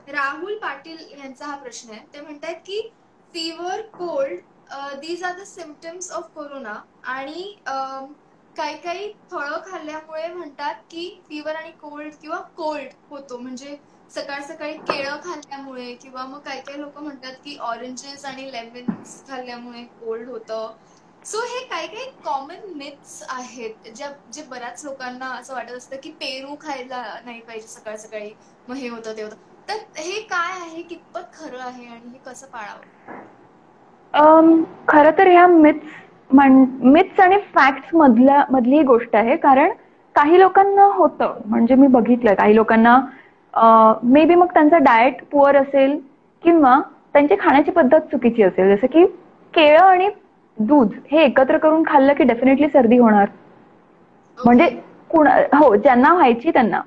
राहुल पाटील यांचा हा प्रश्न आहे. ते म्हणतात की fever, cold, these are the symptoms of corona, आणि काही फळं खाल्ल्यामुळे म्हणतात की फीवर आणि कोल्ड किंवा कोल्ड होतो, म्हणजे सकाळ सकाळी केळं खाल्ल्यामुळे, किंवा मग काही लोक म्हणतात की ऑरेंजेस आणि लेमन्स खाल्ल्यामुळे कोल्ड होतं. सो हे काही कॉमन मिथ्स आहेत जे बऱ्याच लोकांना असं वाटत असतं की पेरू खायला नाही पाहिजे सकाळ सकाळी, मग हे होतं ते होतं. तर हे काय आहे, कितपत खरं आहे, आणि हे कसं पाळावं? खरं तर ह्या मिथ्स आणि फॅक्ट्स मधली गोष्ट आहे, कारण काही लोकांना होतं, म्हणजे मी बघितलं काही लोकांना मे बी मग त्यांचा डाएट पुअर असेल, किंवा त्यांची खाण्याची पद्धत चुकीची असेल. जसं की केळं आणि दूध हे एकत्र करून खाल्लं की डेफिनेटली सर्दी होणार. म्हणजे हो, ज्यांना व्हायची त्यांना.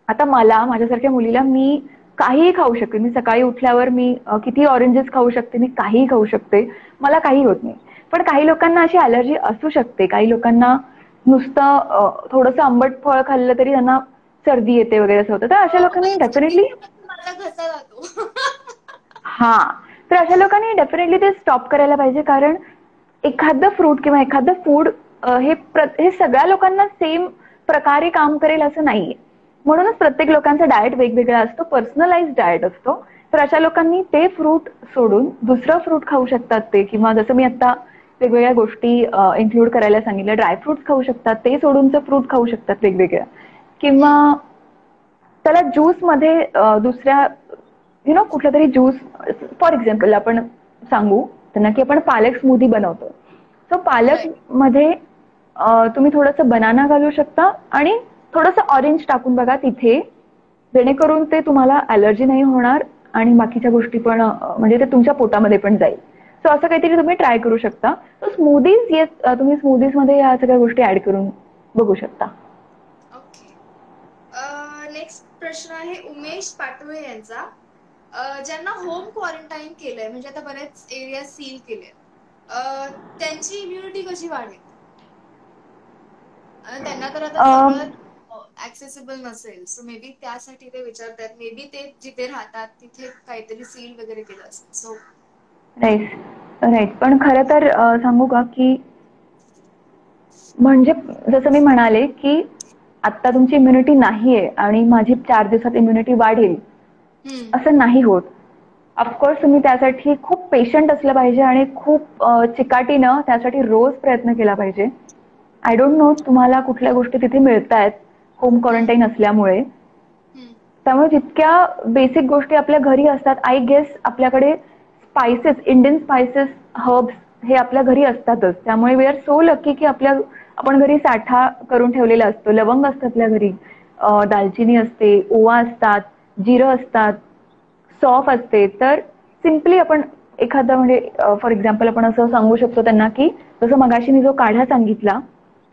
आता मला, माझ्यासारख्या मुलीला, मी काहीही खाऊ शकते. मी सकाळी उठल्यावर मी किती ऑरेंजेस खाऊ शकते, मी काहीही खाऊ शकते, मला काही होत नाही. पण काही लोकांना अशी अलर्जी असू शकते. काही लोकांना नुसतं थोडंसं आंबट फळ खाल्लं तरी त्यांना सर्दी येते वगैरे असं होतं. तर अशा लोकांनी डेफिनेटली हा, तर अशा लोकांनी डेफिनेटली ते स्टॉप करायला पाहिजे, कारण एखादं फ्रूट किंवा एखादं फूड हे सगळ्या लोकांना सेम प्रकारे काम करेल असं नाहीये. म्हणूनच प्रत्येक लोकांचा डाएट वेगवेगळा असतो, पर्सनलाइज डाएट असतो. तर अशा लोकांनी ते फ्रूट सोडून दुसरं फ्रूट खाऊ शकतात ते, किंवा जसं मी आता वेगवेगळ्या गोष्टी इन्क्लूड करायला सांगितलं, ड्रायफ्रुट्स खाऊ शकतात, ते सोडूनचं फ्रूट खाऊ शकतात वेगवेगळ्या, किंवा त्याला ज्यूस मध्ये दुसऱ्या कुठला तरी ज्यूस, फॉर एक्झाम्पल आपण सांगू त्यांना की आपण पालक स्मूदी बनवतो. सो पालक मध्ये तुम्ही थोडंसं बनाना घालू शकता आणि थोडंसं ऑरेंज टाकून बघा तिथे, जेणेकरून ते तुम्हाला अलर्जी नाही होणार आणि बाकीच्या गोष्टी पण म्हणजे ते तुमच्या पोटामध्ये पण जाईल. सो असं काहीतरी तुम्ही ट्राय करू शकता. सो स्मूदीज, येस, तुम्ही स्मूदीज मध्ये या सगळ्या गोष्टी ऍड करून बघू शकता. ओके, नेक्स्ट प्रश्न आहे उमेश पाटोळे यांचा. ज्यांना होम क्वारंटाईन केलंय, म्हणजे आता बरेच एरिया सील केले, त्यांची इम्युनिटी कशी वाढेल? त्यांना तर आता सगळं ऍक्सेसिबल नसेल, सो मे बी त्यासाठी ते विचारतात. मे बी ते जिथे राहतात तिथे काहीतरी सील वगैरे केलं असेल. सो राईट, पण खरं तर सांगू का की म्हणजे जसं मी म्हणाले की आता तुमची इम्युनिटी नाहीये आणि माझी 4 दिवसात इम्युनिटी वाढेल असं नाही होत. ऑफकोर्स तुम्ही त्यासाठी खूप पेशंट असलं पाहिजे आणि खूप चिकाटीनं त्यासाठी रोज प्रयत्न केला पाहिजे. आय डोंट नो तुम्हाला कुठल्या गोष्टी तिथे मिळतायत होम क्वारंटाईन असल्यामुळे. त्यामुळे जितक्या बेसिक गोष्टी आपल्या घरी असतात, आय गेस आपल्याकडे स्पायसेस, इंडियन स्पायसेस, हर्ब्स हे आपल्या घरी असतातच. त्यामुळे वी आर सो लकी की आपण घरी साठा करून ठेवलेला असतो. लवंग असतं आपल्या घरी, दालचिनी असते, ओवा असतात, जिरं असतात, सॉफ असते. तर सिम्पली आपण एखादा म्हणजे फॉर एक्झाम्पल आपण असं सांगू शकतो त्यांना की जसं मगाशी मी जो काढा सांगितला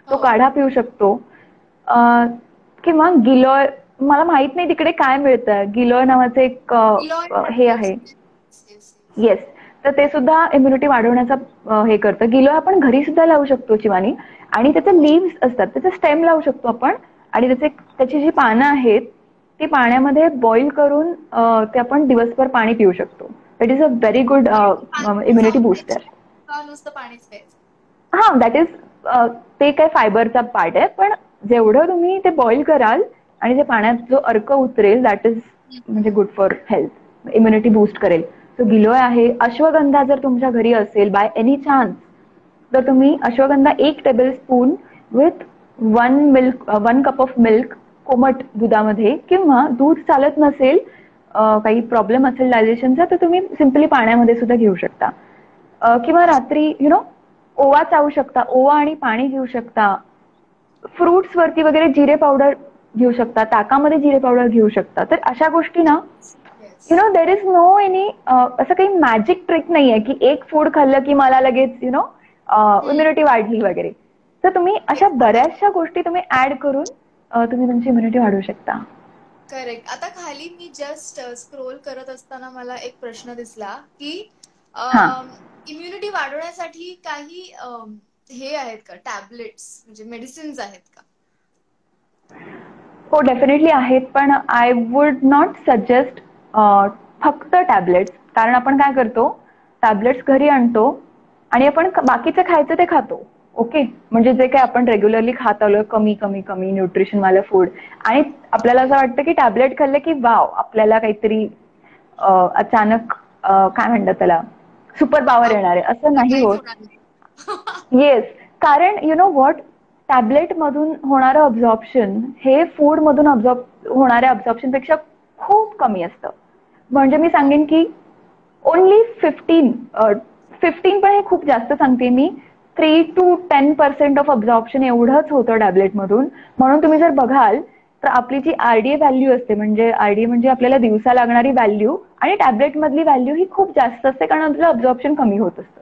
तो काढा पिऊ शकतो. किंवा गिलोय, मला माहित नाही तिकडे काय मिळतं, गिलोय नावाचं एक हे आहे, येस, तर ते सुद्धा इम्युनिटी वाढवण्याचा हे करतं. गिलोय आपण घरी सुद्धा लावू शकतो शिवानी, आणि त्याचे लीव्स असतात, त्याचे स्टेम लावू शकतो आपण आणि त्याची जी पानं आहेत ती पाण्यामध्ये बॉईल करून ते आपण दिवसभर पाणी पिऊ शकतो. That is a very good immunity booster. नुसतं पाणीच प्यायचं. हा, दॅट इज ते काय फायबरचा पार्ट आहे, पण जेवढं तुम्ही ते बॉईल कराल आणि ते पाण्यात जो अर्क उतरेल दॅट इज म्हणजे good for health, immunity boost करेल. सो गिलोय आहे. अश्वगंधा जर तुमच्या घरी असेल बाय एनी चान्स, तर तुम्ही ashwagandha 1 tablespoon with 1 cup of milk कोमट दुधामध्ये, किंवा दूध चालत नसेल, काही प्रॉब्लेम असेल डायजेशनचा, तर तुम्ही सिम्पली पाण्यामध्ये सुद्धा घेऊ शकता. किंवा रात्री ओवा चावू शकता, ओवा आणि पाणी घेऊ शकता. फ्रुट्स वरती वगैरे जिरे पावडर घेऊ शकता, ताकामध्ये जिरे पावडर घेऊ शकता. तर अशा गोष्टी ना, देर इज नो एनी असं काही मॅजिक ट्रिक नाहीये की एक फूड खाल्लं की मला लगेच इम्युनिटी वाढली वगैरे. तर तुम्ही अशा बऱ्याचशा गोष्टी तुम्ही ऍड करून तुम्ही तुमची इम्युनिटी वाढवू शकता. करेक्ट. आता खाली मी जस्ट स्क्रोल करत असताना मला एक प्रश्न दिसला की इम्युनिटी वाढवण्यासाठी काही हे आहेत का, टॅबलेट्स म्हणजे मेडिसिन्स आहेत का? हो, डेफिनेटली आहेत, पण आय वुड नॉट सजेस्ट फक्त टॅबलेट्स. कारण आपण काय करतो, टॅबलेट्स घरी आणतो आणि आपण बाकीचं खायचं ते खातो. ओके, म्हणजे जे काही आपण रेग्युलरली खात आलोय कमी कमी कमी न्यूट्रिशन वालं फूड, आणि आपल्याला असं वाटतं की टॅबलेट खाल्लं की वाव आपल्याला काहीतरी अचानक काय म्हणतात त्याला, सुपर पॉवर येणार आहे. असं नाही होत. येस, कारण यु नो व्हॉट, टॅबलेट मधून होणारं अब्झॉर्प्शन हे फूड मधून होणाऱ्या अब्झॉर्प्शन पेक्षा खूप कमी असतं. म्हणजे मी सांगेन की ओनली 15 पण हे खूप जास्त सांगते मी, 3 to 10% ऑफ अब्झॉर्प्शन एवढंच होतं टॅबलेट मधून. म्हणून तुम्ही जर बघाल तर आपली जी आरडीए व्हॅल्यू असते, म्हणजे आरडीए म्हणजे आपल्याला दिवसा लागणारी व्हॅल्यू, आणि टॅबलेट मधली व्हॅल्यू ही खूप जास्त असते, कारण आपलं अब्झॉर्प्शन कमी होत असतं.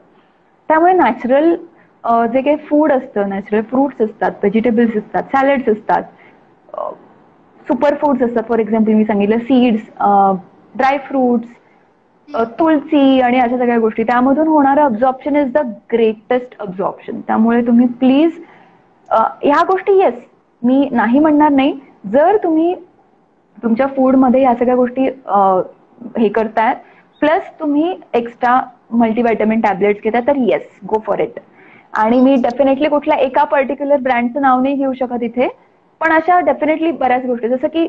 त्यामुळे नॅचरल जे काही फूड असतं, नॅचरल फ्रुट्स असतात, व्हेजिटेबल्स असतात, सॅलड्स असतात, सुपर फूड्स असतात. फॉर एक्झाम्पल मी सांगितलं सीड्स, ड्राय फ्रुट्स, तुळसी आणि अशा सगळ्या गोष्टी, त्यामधून होणारं absorption is the greatest absorption. त्यामुळे तुम्ही प्लीज ह्या गोष्टी, येस मी नाही म्हणणार नाही, जर तुम्ही तुमच्या फूडमध्ये ह्या सगळ्या गोष्टी हे करताय, प्लस तुम्ही एक्स्ट्रा मल्टीव्हिटॅमिन टॅबलेट्स घेताय, तर येस, गो फॉर इट. आणि मी डेफिनेटली कुठल्या एका पर्टिक्युलर ब्रँडचं नाव नाही घेऊ शकत इथे, पण अशा डेफिनेटली बऱ्याच गोष्टी, जसं की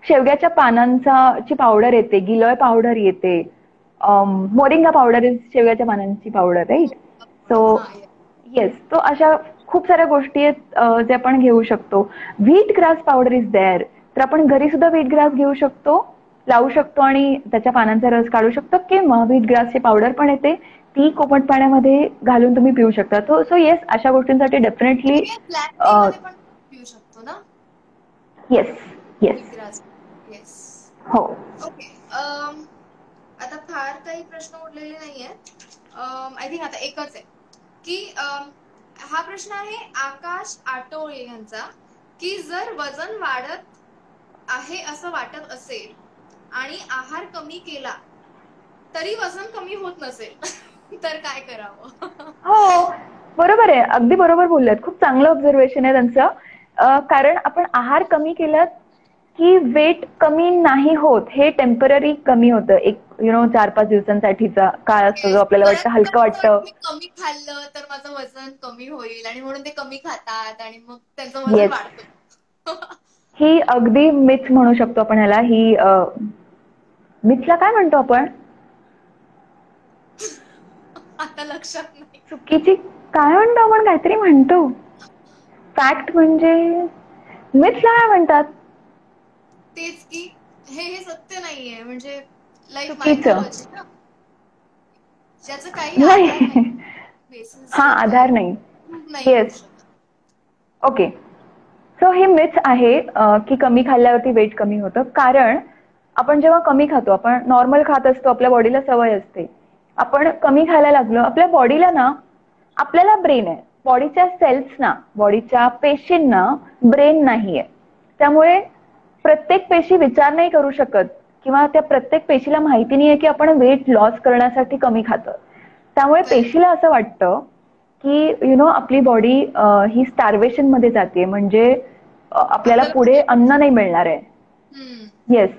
शेवग्याच्या पानांची पावडर येते, गिलोय पावडर येते, मोरिंगा पावडर इज शेवग्याच्या पानांची पावडर, राईट? सो येस, तो अशा खूप साऱ्या गोष्टी आहेत जे आपण घेऊ शकतो. Wheat grass powder is there, तर आपण घरी सुद्धा व्हीट ग्रास घेऊ शकतो, लावू शकतो आणि त्याच्या पानांचा रस काढू शकतो, किंवा व्हीट ग्रासची पावडर पण येते, ती कोमट पाण्यामध्ये घालून तुम्ही पिऊ शकता. सो येस, अशा गोष्टींसाठी डेफिनेटली पिऊ शकतो ना. येस येस येस, हो. ओके. आता फार काही प्रश्न उरलेले नाहीये. आय थिंक आता एकच आहे की हा प्रश्न आहे आकाश आटोळे यांचा, की जर वजन वाढत आहे असं वाटत असेल आणि आहार कमी केला तरी वजन कमी होत नसेल तर काय करावं? हो, बरोबर आहे, अगदी बरोबर बोललात. खूप चांगलं ऑब्झर्वेशन आहे त्यांचं. कारण आपण आहार कमी केला की वेट कमी नाही होत, हे टेम्पररी कमी होतं. एक 4-5 दिवसांसाठीचा काळ असतो जो आपल्याला वाटतं, हलकं वाटतं. कमी खाल्लं तर माझं वजन कमी होईल आणि म्हणून ते कमी खातात आणि मग त्यांचं वजन वाढतं. ही अगदी मिथ म्हणू शकतो आपण ह्याला. ही मिथला काय म्हणतो आपण, आता लक्षात नाही, चुकीची काय म्हणतो आपण, काहीतरी म्हणतो. फॅक्ट म्हणजे मिथला काय म्हणतात, तेच की हे सत्य नाहीये, म्हणजे लाईक चुकीचं मायथॉलॉजी, ज्याचं काही आधार नाही, हा आधार नाही. Yes, okay. सो हे मिथ आहे की कमी खाल्ल्यावरती वेट कमी होतं. कारण आपण जेव्हा कमी खातो, आपण नॉर्मल खात असतो, आपल्या बॉडीला सवय असते, आपण कमी खायला लागलो, आपल्या बॉडीला ना, आपल्याला ब्रेन आहे, बॉडीच्या सेल्सना, बॉडीच्या पेशींना ब्रेन नाहीये. त्यामुळे प्रत्येक पेशी विचार नाही करू शकत, किंवा त्या प्रत्येक पेशीला माहिती नाहीये की आपण वेट लॉस करण्यासाठी कमी खातो. त्यामुळे पेशीला असं वाटतं की आपली बॉडी ही स्टार्वेशन मध्ये जाते, म्हणजे आपल्याला पुढे अन्न नाही मिळणार आहे. येस,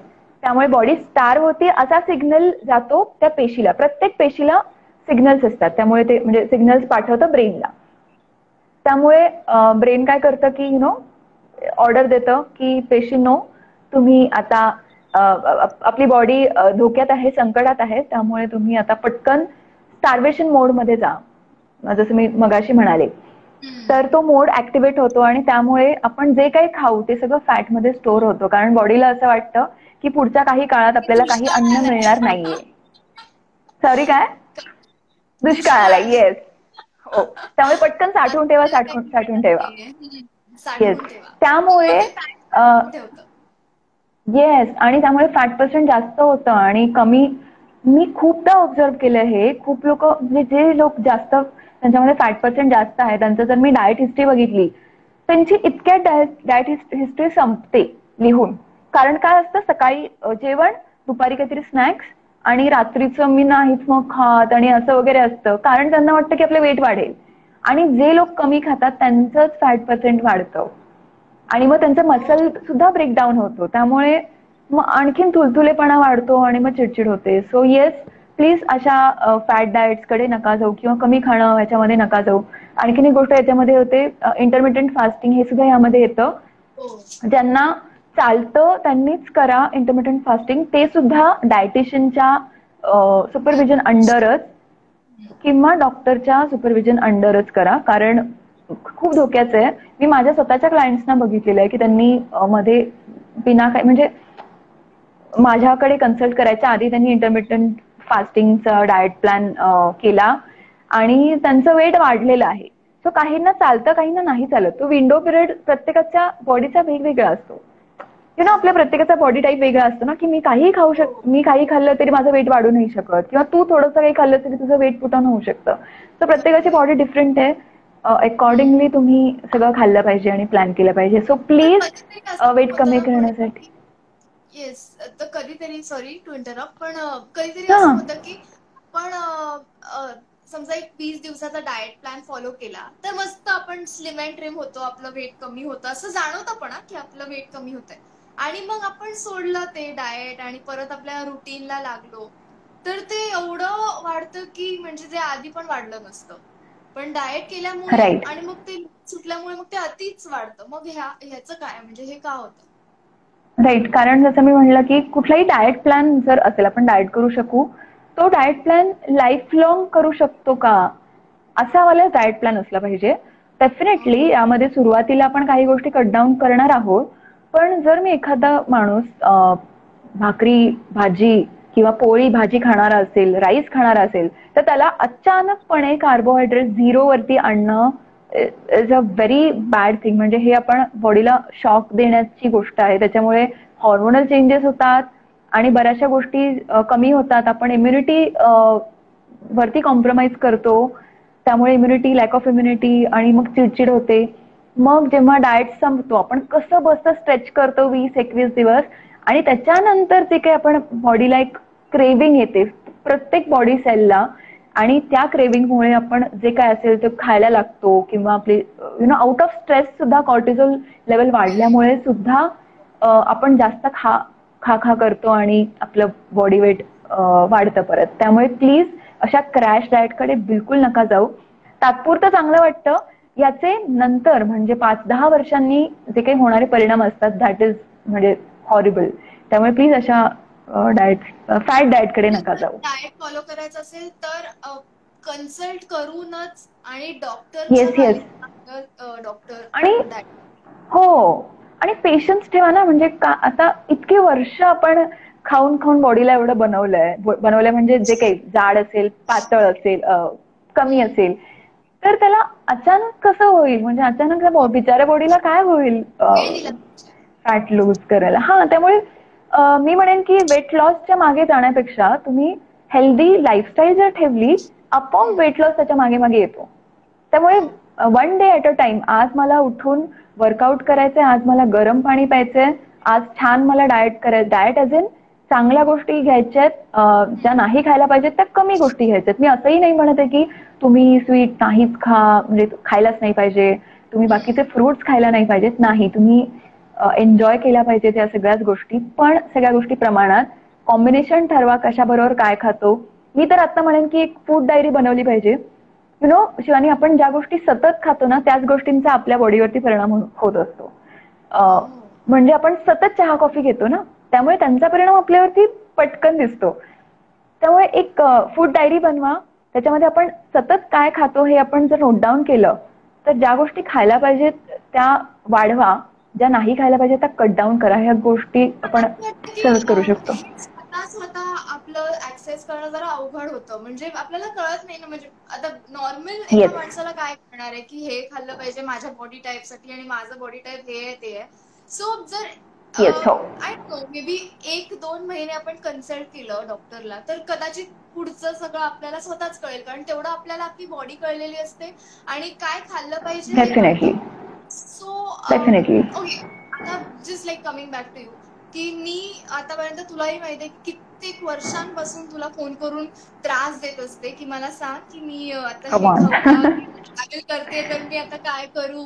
त्यामुळे बॉडी स्टार्व होते असा सिग्नल जातो त्या पेशीला. प्रत्येक पेशीला सिग्नल्स असतात, त्यामुळे ते म्हणजे सिग्नल्स पाठवतं ब्रेनला. त्यामुळे ब्रेन काय करतं की ऑर्डर देतं की पेशींनो, तुम्ही आता आपली बॉडी धोक्यात आहे, संकटात आहे, त्यामुळे तुम्ही आता पटकन स्टार्वेशन मोड मध्ये जा, जसं मी मगाशी म्हणाले. तर तो मोड ऍक्टिव्हेट होतो आणि त्यामुळे आपण जे काही खाऊ ते सगळं फॅट मध्ये स्टोअर होतो, कारण बॉडीला असं वाटतं की पुढच्या काही काळात आपल्याला काही अन्न मिळणार नाहीये. सॉरी, काय दुष्काळ आला. येस, हो, त्यामुळे पटकन साठवून ठेवा, साठवून ठेवा. येस, त्यामुळे येस, आणि त्यामुळे फॅट पर्सेंट जास्त होतं आणि कमी. मी खूपदा ऑब्झर्व केलं हे. खूप लोक म्हणजे जे लोक जास्त त्यांच्यामध्ये फॅट पर्सेंट जास्त आहे त्यांचं जर मी डाएट हिस्ट्री बघितली, त्यांची इतक्यात डाएट हिस्ट्री संपते लिहून. कारण काय असतं, सकाळी जेवण, दुपारी काहीतरी स्नॅक्स आणि रात्रीचं मी नाहीच मग खात आणि असं वगैरे असतं, कारण त्यांना वाटतं की आपलं वेट वाढेल. आणि जे लोक कमी खातात त्यांचंच फॅट पर्सेंट वाढतं आणि मग त्यांचा मसल सुद्धा ब्रेकडाऊन होतो, त्यामुळे मग आणखीन तुलतुलेपणा वाढतो आणि मग चिडचिड होते. सो येस, प्लीज अशा फॅट डाएट्स कडे नका जाऊ किंवा कमी खाणं याच्यामध्ये नका जाऊ. आणखीन एक गोष्ट याच्यामध्ये होते, इंटरमिटंट फास्टिंग, हे सुद्धा यामध्ये येतं. ज्यांना चालतं त्यांनीच करा इंटरमिटंट फास्टिंग, ते सुद्धा डायटिशियनच्या सुपरविजन अंडरच किंवा डॉक्टरच्या सुपरविजन अंडरच करा, कारण खूप धोक्याचं आहे. मी माझ्या स्वतःच्या क्लायंट्सना बघितलेलं आहे की त्यांनी मध्ये बिना काय म्हणजे माझ्याकडे कन्सल्ट करायच्या आधी त्यांनी इंटरमिटंट फास्टिंगचा डाएट प्लॅन केला आणि त्यांचं वेट वाढलेलं आहे. सो काहींना चालतं, काहींना नाही चालत. तो विंडो पिरियड प्रत्येकाच्या बॉडीचा वेगवेगळा असतो. आपल्या प्रत्येकाचा बॉडी टाईप वेगळा असतो ना, की मी काही खाऊ मी काही खाल्लं तरी माझं वेट वाढू नाही शकत, किंवा तू थोडंसं काही खाल्लं तरी तुझं वेट पुट ऑन होऊ शकतं. तर प्रत्येकाची बॉडी डिफरंट आहे. अकॉर्डिंगली तुम्ही सगळं खाल्लं पाहिजे आणि प्लॅन केलं पाहिजे. सो प्लीज वेट कमी करण्यासाठी. येस, तर कधीतरी, सॉरी टू इंटरप्ट, पण कधीतरी असं होतं की आपण समजा एक 20 दिवसाचा डाएट प्लॅन फॉलो केला तर मस्त आपण स्लिम अँड ट्रिम होतो, आपलं वेट कमी होतं असं जाणवतं पण की आपलं वेट कमी होतंय. आणि मग आपण सोडलं ते डाएट आणि परत आपल्या रुटीनला लागलो तर ते एवढं वाढतं की म्हणजे जे आधी पण वाढलं नसतं, पण डाएट केल्यामुळे आणि मग ते सुटल्यामुळे मग ते अतिच वाढतं. मग ह्याचं काय म्हणजे हे का होतं? राईट, कारण जसं मी म्हणलं की कुठलाही डाएट प्लॅन जर असेल, आपण डाएट करू शकू, तो डाएट प्लॅन लाईफ लॉंग करू शकतो का, असा वाला डाएट प्लॅन असला पाहिजे. डेफिनेटली यामध्ये सुरुवातीला आपण काही गोष्टी कट डाऊन करणार आहोत, पण जर मी एखादा माणूस भाकरी भाजी किंवा पोळी भाजी खाणारा असेल, राईस खाणारा असेल, तर त्याला अचानकपणे कार्बोहायड्रेट 0 वरती आणणं is a very bad thing. म्हणजे हे आपण बॉडीला शॉक देण्याची गोष्ट आहे. त्याच्यामुळे हॉर्मोनल चेंजेस होतात आणि बऱ्याचशा गोष्टी कमी होतात. आपण इम्युनिटी वरती कॉम्प्रोमाइज करतो, त्यामुळे इम्युनिटी, लॅक ऑफ इम्युनिटी, आणि मग चिडचिड होते. मग जेव्हा डाएट संपतो, आपण कसं बसतं स्ट्रेच करतो 20-21 दिवस, आणि त्याच्यानंतर जे काही आपण बॉडीला एक क्रेविंग येते प्रत्येक बॉडी सेलला, आणि त्या क्रेविंगमुळे आपण जे काय असेल ते खायला लागतो, किंवा आपले आउट ऑफ स्ट्रेस सुद्धा कॉर्टिझोल लेवल वाढल्यामुळे सुद्धा आपण जास्त खा करतो आणि आपलं बॉडी वेट वाढतं परत. त्यामुळे प्लीज अशा क्रॅश डाएट कडे बिलकुल नका जाऊ. तात्पुरतं चांगलं वाटतं, याचे नंतर म्हणजे 5-10 वर्षांनी जे काही होणारे परिणाम असतात दॅट इज म्हणजे हॉरिबल. त्यामुळे प्लीज अशा फॅट डाएट कडे नका जाऊ. डाएट फॉलो करायचं असेल तर कन्सल्ट करूनच, आणि डॉक्टर आणि हो, आणि पेशन्स ठेवा ना. म्हणजे आता इतके वर्ष आपण खाऊन खाऊन बॉडीला एवढं बनवलंय म्हणजे जे काही जाड असेल, पातळ असेल, कमी असेल, तर त्याला अचानक कसं होईल, म्हणजे अचानक बिचाऱ्या बॉडीला काय होईल फॅट लूज करायला. हा, त्यामुळे मी म्हणेन की वेट लॉसच्या मागे जाण्यापेक्षा तुम्ही हेल्दी लाईफस्टाईल जर ठेवली, आपोआप वेट लॉस त्याच्या मागे मागे येतो. त्यामुळे 1 डे ॲट अ टाइम. आज मला उठून वर्कआउट करायचंय, आज मला गरम पाणी प्यायचंय, आज छान मला डाएट करायचं. डाएट एज इन चांगल्या गोष्टी घ्यायच्यात, ज्या नाही खायला पाहिजेत त्या कमी गोष्टी घ्यायच्यात. मी असंही नाही म्हणत आहे की तुम्ही स्वीट नाहीच खा, म्हणजे खायलाच नाही पाहिजे, तुम्ही बाकीचे फ्रुट्स खायला नाही पाहिजेत. नाही, तुम्ही एन्जॉय केल्या पाहिजेत या सगळ्याच गोष्टी, पण सगळ्या गोष्टी प्रमाणात. कॉम्बिनेशन ठरवा कशाबरोबर काय खातो. मी तर आता म्हणेन की एक फूड डायरी बनवली पाहिजे. शिवानी, आपण ज्या गोष्टी सतत खातो ना त्याच गोष्टींचा आपल्या बॉडीवरती परिणाम होत असतो. म्हणजे आपण सतत चहा कॉफी घेतो ना, त्यामुळे त्यांचा परिणाम आपल्यावरती पटकन दिसतो. त्यामुळे एक फूड डायरी बनवा, त्याच्यामध्ये आपण सतत काय खातो हे आपण जर नोट डाऊन केलं तर ज्या गोष्टी खायला पाहिजेत त्या वाढवा, ज्या नाही खायला पाहिजे त्या कट डाऊन करा. ह्या गोष्टी आपण सहज करू शकतो. स्वतः आपलं ऍक्सेस करणं जरा अवघड होतं, म्हणजे आपल्याला कळत नाही ना. म्हणजे आता नॉर्मल एका माणसाला काय कळणार आहे की हे खाल्लं पाहिजे माझ्या बॉडी टाईप साठी आणि माझं बॉडी टाईप हे आहे ते आहे. सो जर आय नो मे बी 1-2 महिने आपण कन्सल्ट केलं डॉक्टरला तर कदाचित पुढचं सगळं आपल्याला स्वतःच कळेल, कारण तेवढं आपल्याला आपली बॉडी कळलेली असते आणि काय खाल्लं पाहिजे. डेफिनेटली. So definitely. ओके, आता just like coming back to you, की मी आतापर्यंत तुलाही माहिती आहे कित्येक वर्षांपासून तुला फोन करून त्रास देत असते की मला सांग की मी आता हे खाऊ का, ट्रॅव्हल करते तर मी आता काय करू.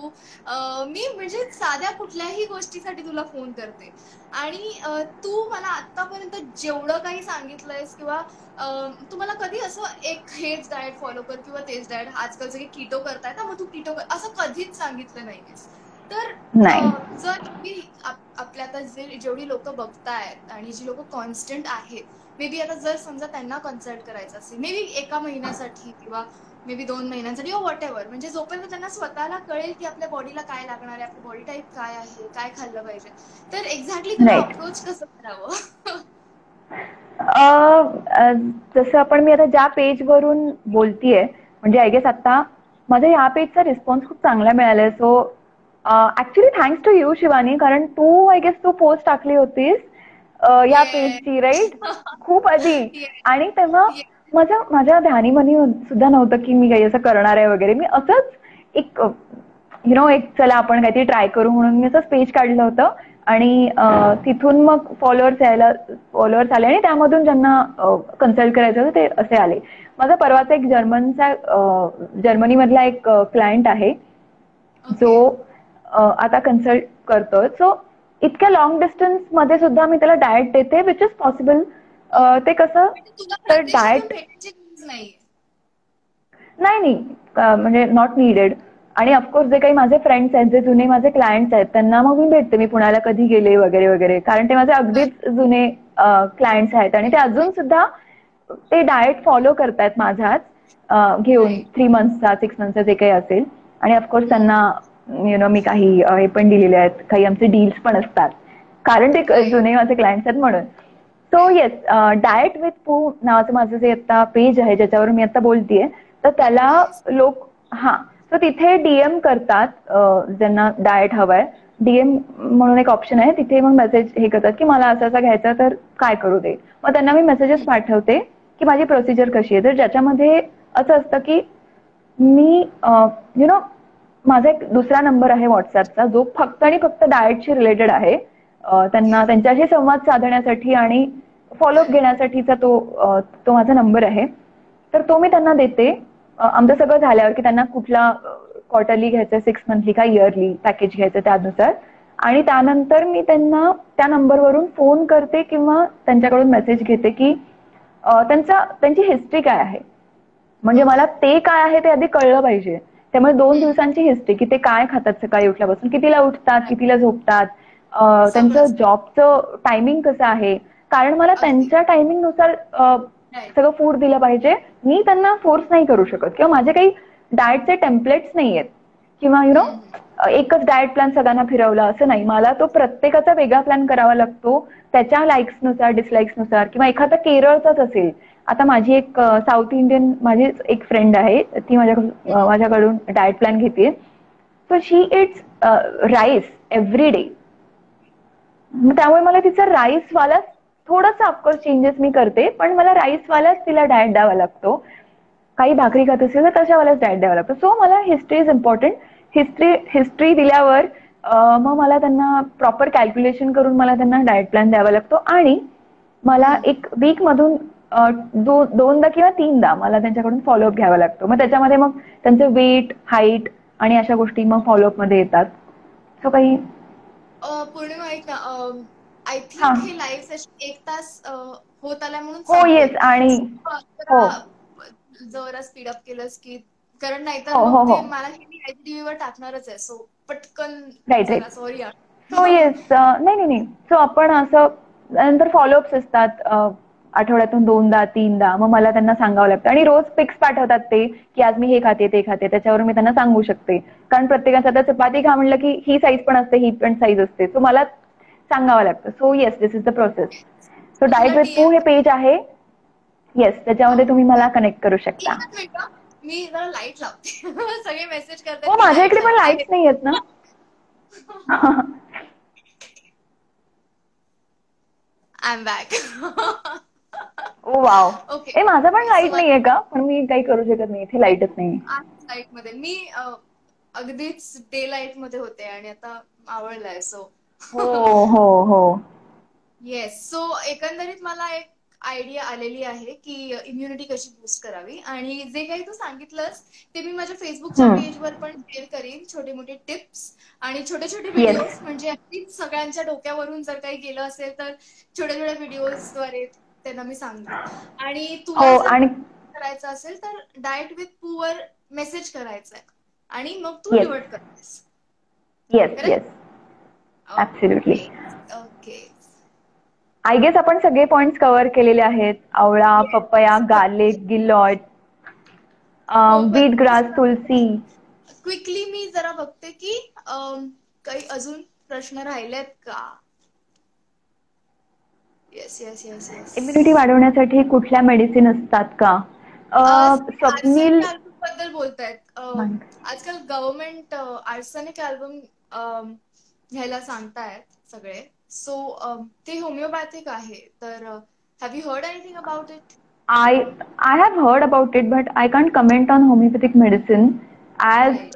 मी म्हणजे साध्या कुठल्याही गोष्टीसाठी तुला फोन करते आणि तू मला आतापर्यंत जेवढं काही सांगितलंयस किंवा तू मला कधी असं एक हेच डाएट फॉलो कर किंवा तेच डाएट, आजकाल सगळे कीटो करतायत ना मग तू कीटो कर, असं कधीच सांगितलं नाहीयेस. तर जर आपल्या आता जेवढी लोक बघतायत आणि जी लोक कॉन्स्टंट आहेत, मे बी आता जर समजा त्यांना कन्सल्ट करायचं असेल मे बी 1 महिन्यासाठी किंवा मे बी 2 महिन्यांसाठी व्हॉट एव्हर, म्हणजे जोपर्यंत त्यांना स्वतःला कळेल की आपल्या बॉडीला काय लागणार आहे, आपली बॉडी टाईप काय आहे, काय खाल्लं पाहिजे, तर एक्झॅक्टली त्यांना अप्रोच कसं करावं. जसं आपण मी आता ज्या पेजवरून बोलतीये, म्हणजे आय गेस आता माझ्या या पेजचा रिस्पॉन्स खूप चांगला मिळालाय. So actually thanks to you Shivani, कारण तू आय गेस तू पोस्ट टाकली होतीस या पेजची, राईट, खूप आधी. आणि तेव्हा माझ्या ध्यानीमनी सुद्धा नव्हतं की मी काही असं करणार आहे वगैरे. मी असंच एक एक चला आपण काहीतरी ट्राय करू म्हणून मी असंच पेज काढलं होतं आणि तिथून मग फॉलोअर्स आले आणि त्यामधून ज्यांना कन्सल्ट करायचं होतं ते असे आले. माझा परवाचा एक जर्मनीमधला एक क्लायंट आहे जो आता कन्सल्ट करतोय. सो इतक्या लॉंग डिस्टन्स मध्ये सुद्धा मी त्याला डाएट देते विच इज पॉसिबल. ते कसं तर डाएट नाही म्हणजे नॉट नीडेड. आणि ऑफकोर्स जे काही माझे फ्रेंड्स आहेत, जे जुने माझे क्लायंट्स आहेत, त्यांना मग मी भेटते, मी पुण्याला कधी गेले वगैरे वगैरे, कारण ते माझे अगदीच जुने क्लायंट्स आहेत आणि ते अजून सुद्धा ते डाएट फॉलो करतायत माझाच घेऊन 3 मंथचा 6 मंथचा जे काही असेल. आणि ऑफकोर्स त्यांना मी काही हे पण दिलेले आहेत, काही आमचे डील्स पण असतात, कारण ते जुने माझे क्लायंट्स आहेत म्हणून. सो येस, डाएट विथ पू नावाचं माझं जे आता पेज आहे ज्याच्यावर मी आता बोलतेय, तर त्याला लोक सो तिथे डीएम करतात ज्यांना डाएट हवाय. डीएम म्हणून एक ऑप्शन आहे, तिथे मग मेसेज हे करतात की मला असं असं घ्यायचं तर काय करू दे. मग त्यांना मी मेसेजेस पाठवते की माझी प्रोसिजर कशी आहे. तर ज्याच्यामध्ये असं असतं की मी माझा एक दुसरा नंबर आहे व्हॉट्सअपचा जो फक्त आणि फक्त डाएटशी रिलेटेड आहे. त्यांना त्यांच्याशी संवाद साधण्यासाठी आणि फॉलोअप घेण्यासाठीचा तो माझा नंबर आहे. तर तो मी त्यांना देते आमचं सगळं झाल्यावर की त्यांना कुठला क्वार्टरली घ्यायचं, 6 मंथली का इयरली पॅकेज घ्यायचं त्यानुसार. आणि त्यानंतर मी त्यांना त्या नंबरवरून फोन करते किंवा त्यांच्याकडून मेसेज घेते की त्यांची हिस्ट्री काय आहे, म्हणजे मला ते काय आहे ते आधी कळलं पाहिजे. त्यामुळे 2 दिवसांची हिस्ट्री की ते काय खातात सकाळी उठल्यापासून, कितीला उठतात, कितीला झोपतात, त्यांचं जॉबचं टायमिंग कसं आहे, कारण मला त्यांच्या टायमिंगनुसार सगळं फूड दिलं पाहिजे. मी त्यांना फोर्स नाही करू शकत किंवा माझे काही डाएटचे टेम्पलेट्स नाही आहेत किंवा एकच डाएट प्लॅन सगळ्यांना फिरवला असं नाही. मला तो प्रत्येकाचा वेगळा प्लॅन करावा लागतो त्याच्या लाईक्सनुसार, डिसलाईक्सनुसार. किंवा एखादा केरळचाच असेल, आता माझी एक साऊथ इंडियन माझी एक फ्रेंड आहे, ती माझ्याकडून डाएट प्लॅन घेते. So she it's rice every day. त्यामुळे मला तिचा राईसवाला थोडासा ऑफकोर्स चेंजेस मी करते, पण मला राईसवालाच तिला डाएट द्यावा लागतो. काही भाकरी खात असेल तर तशावालाच डाएट द्यावा लागतो. सो मला हिस्ट्री इज इम्पॉर्टंट. हिस्ट्री दिल्यावर मग मला त्यांना प्रॉपर कॅल्क्युलेशन करून मला त्यांना डाएट प्लॅन द्यावा लागतो. आणि मला एक वीक मधून 2दा किंवा 3दा मला त्यांच्याकडून फॉलोअप घ्यावा लागतो. मग त्याच्यामध्ये मग त्यांचं वेट, हाईट आणि अशा गोष्टी मग फॉलोअप मध्ये येतात. सो काही पौर्णिमा ऐक ना, आय हा. थिंक हे लाईव्ह सेशन 1 तास होत आलाय म्हणून हो येस संपेल. आणि हो जरा स्पीड अप केलंस की, कारण नाहीतर हो मग हो हो ते मला हे मी IGTV वर टाकणारच आहे. सो पटकन राईट राईट. जरा सॉरी यार. सो येस नाही नाही नाही. सो आपण असं नंतर फॉलोअप्स असतात आठवड्यातून 2दा 3दा. मग मला त्यांना सांगावं लागतं आणि रोज पिक्स पाठवतात ते की आज मी हे खाते ते खाते. त्याच्यावर मी त्यांना सांगू शकते. कारण प्रत्येकाचं आता चपाती खा म्हणलं की ही साईज पण असते ही पण साईज असते. सो मला सांगावं लागतं. So yes this is the process. So मग तुला डाएट विथ पू DM हे पेज आहे. येस त्याच्यामध्ये तुम्ही मला कनेक्ट करू शकता. एकच मिनिट, मी जरा लाईट लावते. सगळे मेसेज करतात हो की माझ्या लाईट इकडे लाव. पण आले. लाईट्स नाही आहेत ना. I am back. Oh wow. Okay ए माझा पण ओके. सो लाईट नाहीये का? पण मी काही करू शकत नाही. इथे लाईटच नाही. लाईट मध्ये मी अगदीच डे लाईट मध्ये होते आणि आता आवडलाय. सो हो हो हो. येस. सो एकंदरीत मला एक आयडिया आलेली आहे की इम्युनिटी कशी बूस्ट करावी, आणि जे काही तू सांगितलंस ते मी माझ्या फेसबुकच्या हम्म. पेजवर पण शेअर करीन. छोटे मोठे टिप्स आणि छोटे छोटे येस. व्हिडिओज, म्हणजे अगदीच सगळ्यांच्या डोक्यावरून जर काही गेलं असेल तर छोट्या छोट्या व्हिडिओजद्वारे त्यांना मी सांगेन. आणि तुला हो जर आणि करायचं असेल तर डाएट विथ पू वर मेसेज करायचा आहे आणि मग तू येस निवड करतेस. Yes yes correct? Absolutely. Okay okay. I guess आपण सगळे पॉइंट्स कव्हर केलेले आहेत. आवळा, पपया, येस. गार्लिक, गिलॉट, हो, पण बीट ग्रास, तुलसी. क्विकली मी जरा बघते की काही अजून प्रश्न राहिलेत का. Yes yes yes yes. Immunity वाढवण्यासाठी कुठल्या मेडिसिन असतात का? स्वप्नील आर्सेनिक अल्बम बद्दल बोलतायत. आजकाल गव्हर्नमेंट आर्सेनिक अल्बम घ्यायला सांगतायत सगळे. सो ते होमिओपॅथिक आहे. तर have you heard anything about it? I have heard about it, but I can't comment on homeopathic medicine as right.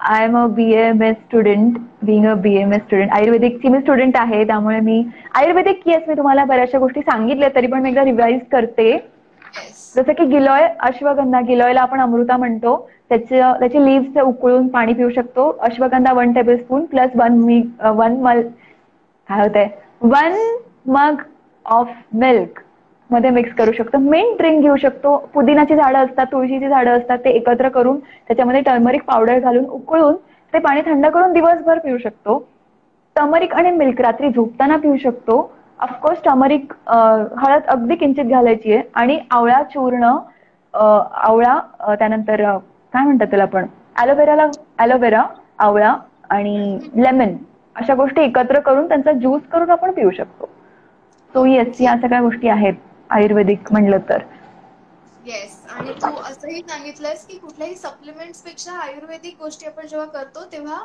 I am a BAMS student. Being a BAMS student, आयुर्वेदिकची मी student आहे, त्यामुळे मी आयुर्वेदिक yes मी तुम्हाला बऱ्याचशा गोष्टी सांगितल्या तरी पण मी एकदा रिवाइज करते. येस. जसं की गिलॉय, अश्वगंधा, गिलॉयला आपण अमृता म्हणतो. त्याचे लिव्स उकळून पाणी पिऊ शकतो. अश्वगंधा 1 टेबलस्पून प्लस 1 मग ऑफ मिल्क मध्ये मिक्स करू शकतो. मिंट ड्रिंक घेऊ शकतो. पुदिनाची झाडं असतात, तुळशीची झाडं असतात, ते एकत्र करून त्याच्यामध्ये टर्मरिक पावडर घालून उकळून ते पाणी थंड करून दिवसभर पिऊ शकतो. टर्मरिक आणि मिल्क रात्री झोपताना पिऊ शकतो. ऑफकोर्स टर्मरिक हळद अगदी किंचित घालायची आहे आणि आवळा चूर्ण, आवळा त्यानंतर काय म्हणतात त्याला आपण ॲलोवेरा, आवळा आणि लेमन अशा गोष्टी एकत्र करून त्यांचा ज्यूस करून आपण पिऊ शकतो. So yes okay. या सगळ्या गोष्टी आहेत आयुर्वेदिक म्हणलं तर. येस. आणि तू असंही सांगितलंस की कुठल्याही सप्लिमेंट्स पेक्षा आयुर्वेदिक गोष्टी आपण जेव्हा करतो तेव्हा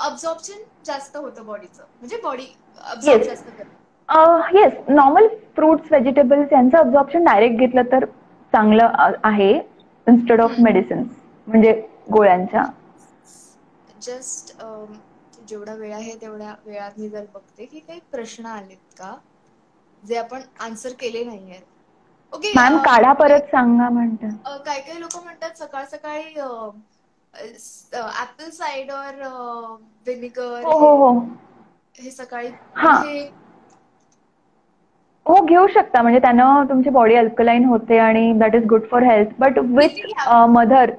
अब्झॉर्प्शन जास्त होतं बॉडीचं, म्हणजे बॉडी अब्झॉर्ब येस जास्त करते. येस नॉर्मल फ्रुट्स व्हेजिटेबल्स यांचं अब्झॉर्प्शन डायरेक्ट घेतलं तर चांगलं आहे इन्स्टेड ऑफ मेडिसिन्स म्हणजे गोळ्यांच्या. जस्ट जेवढा वेळ आहे तेवढ्या वेळात मी जर बघते की काही प्रश्न आलेत का जे आपण आन्सर केले नाहीयेत. ओके. मॅम काढा परत सांगा म्हणतात. काही काही लोक म्हणतात सकाळ सकाळी ऍपल सायडर व्हिनेगर हो हे हो हो हे सकाळी हा म्हणजे हे हो घेऊ शकता. म्हणजे त्यानं तुमची बॉडी अल्कलाईन होते आणि that is good for health. But किती विथ घ्यावं? मदर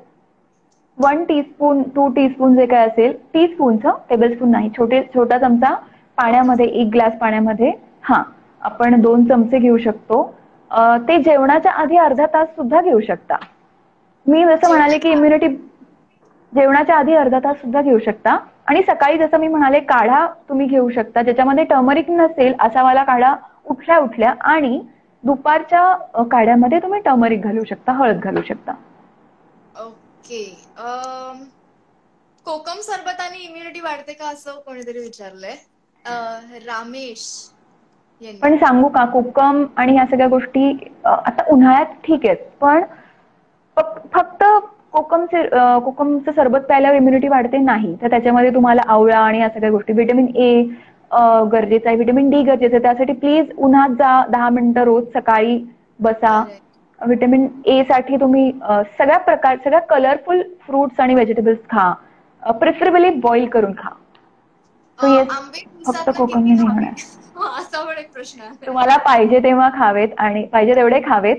1 टीस्पून 2 टीस्पून जे काय असेल, टीस्पूनचं टेबलस्पून नाही, छोटा चमचा छोटा पाण्यामध्ये, 1 ग्लास पाण्यामध्ये हा आपण 2 चमचे घेऊ शकतो. ते जेवणाच्या आधी अर्धा तास सुद्धा घेऊ शकता. मी जसं म्हणाले की जेवणाच्या इम्युनिटी जेवणाच्या आधी अर्धा तास सुद्धा घेऊ शकता. आणि सकाळी जसं मी म्हणाले काढा तुम्ही घेऊ शकता ज्याच्यामध्ये टर्मरिक नसेल असा वाला काढा उठल्या उठल्या, आणि दुपारच्या काढ्यामध्ये तुम्ही टर्मरिक घालू शकता, हळद घालू शकता. ओके. कोकम सरबताने इम्युनिटी वाढते का असं कोणीतरी विचारलंय. रामेश यांनी. पण सांगू का कोकम आणि ह्या सगळ्या गोष्टी आता उन्हाळ्यात ठीक आहेत, पण फक्त कोकमचं सरबत प्यायल्यावर इम्युनिटी वाढते नाही. तर त्याच्यामध्ये तुम्हाला आवळा आणि या सगळ्या गोष्टी, व्हिटॅमिन ए गरजेचं आहे, व्हिटॅमिन डी गरजेचं आहे. त्यासाठी प्लीज उन्हात जा, 10 मिनिटं रोज सकाळी बसा. करेक्ट. व्हिटॅमिन ए साठी तुम्ही सगळ्या कलरफुल फ्रुट्स आणि व्हेजिटेबल्स खा. प्रिफरेबली बॉईल करून खा. सो येस, आंबे फक्त दिवसातनं कोकमने किती नाही खावे? होणार. असा पण एक प्रश्न आहे. तुम्हाला पाहिजे तेव्हा खावेत आणि पाहिजे तेवढे खावेत.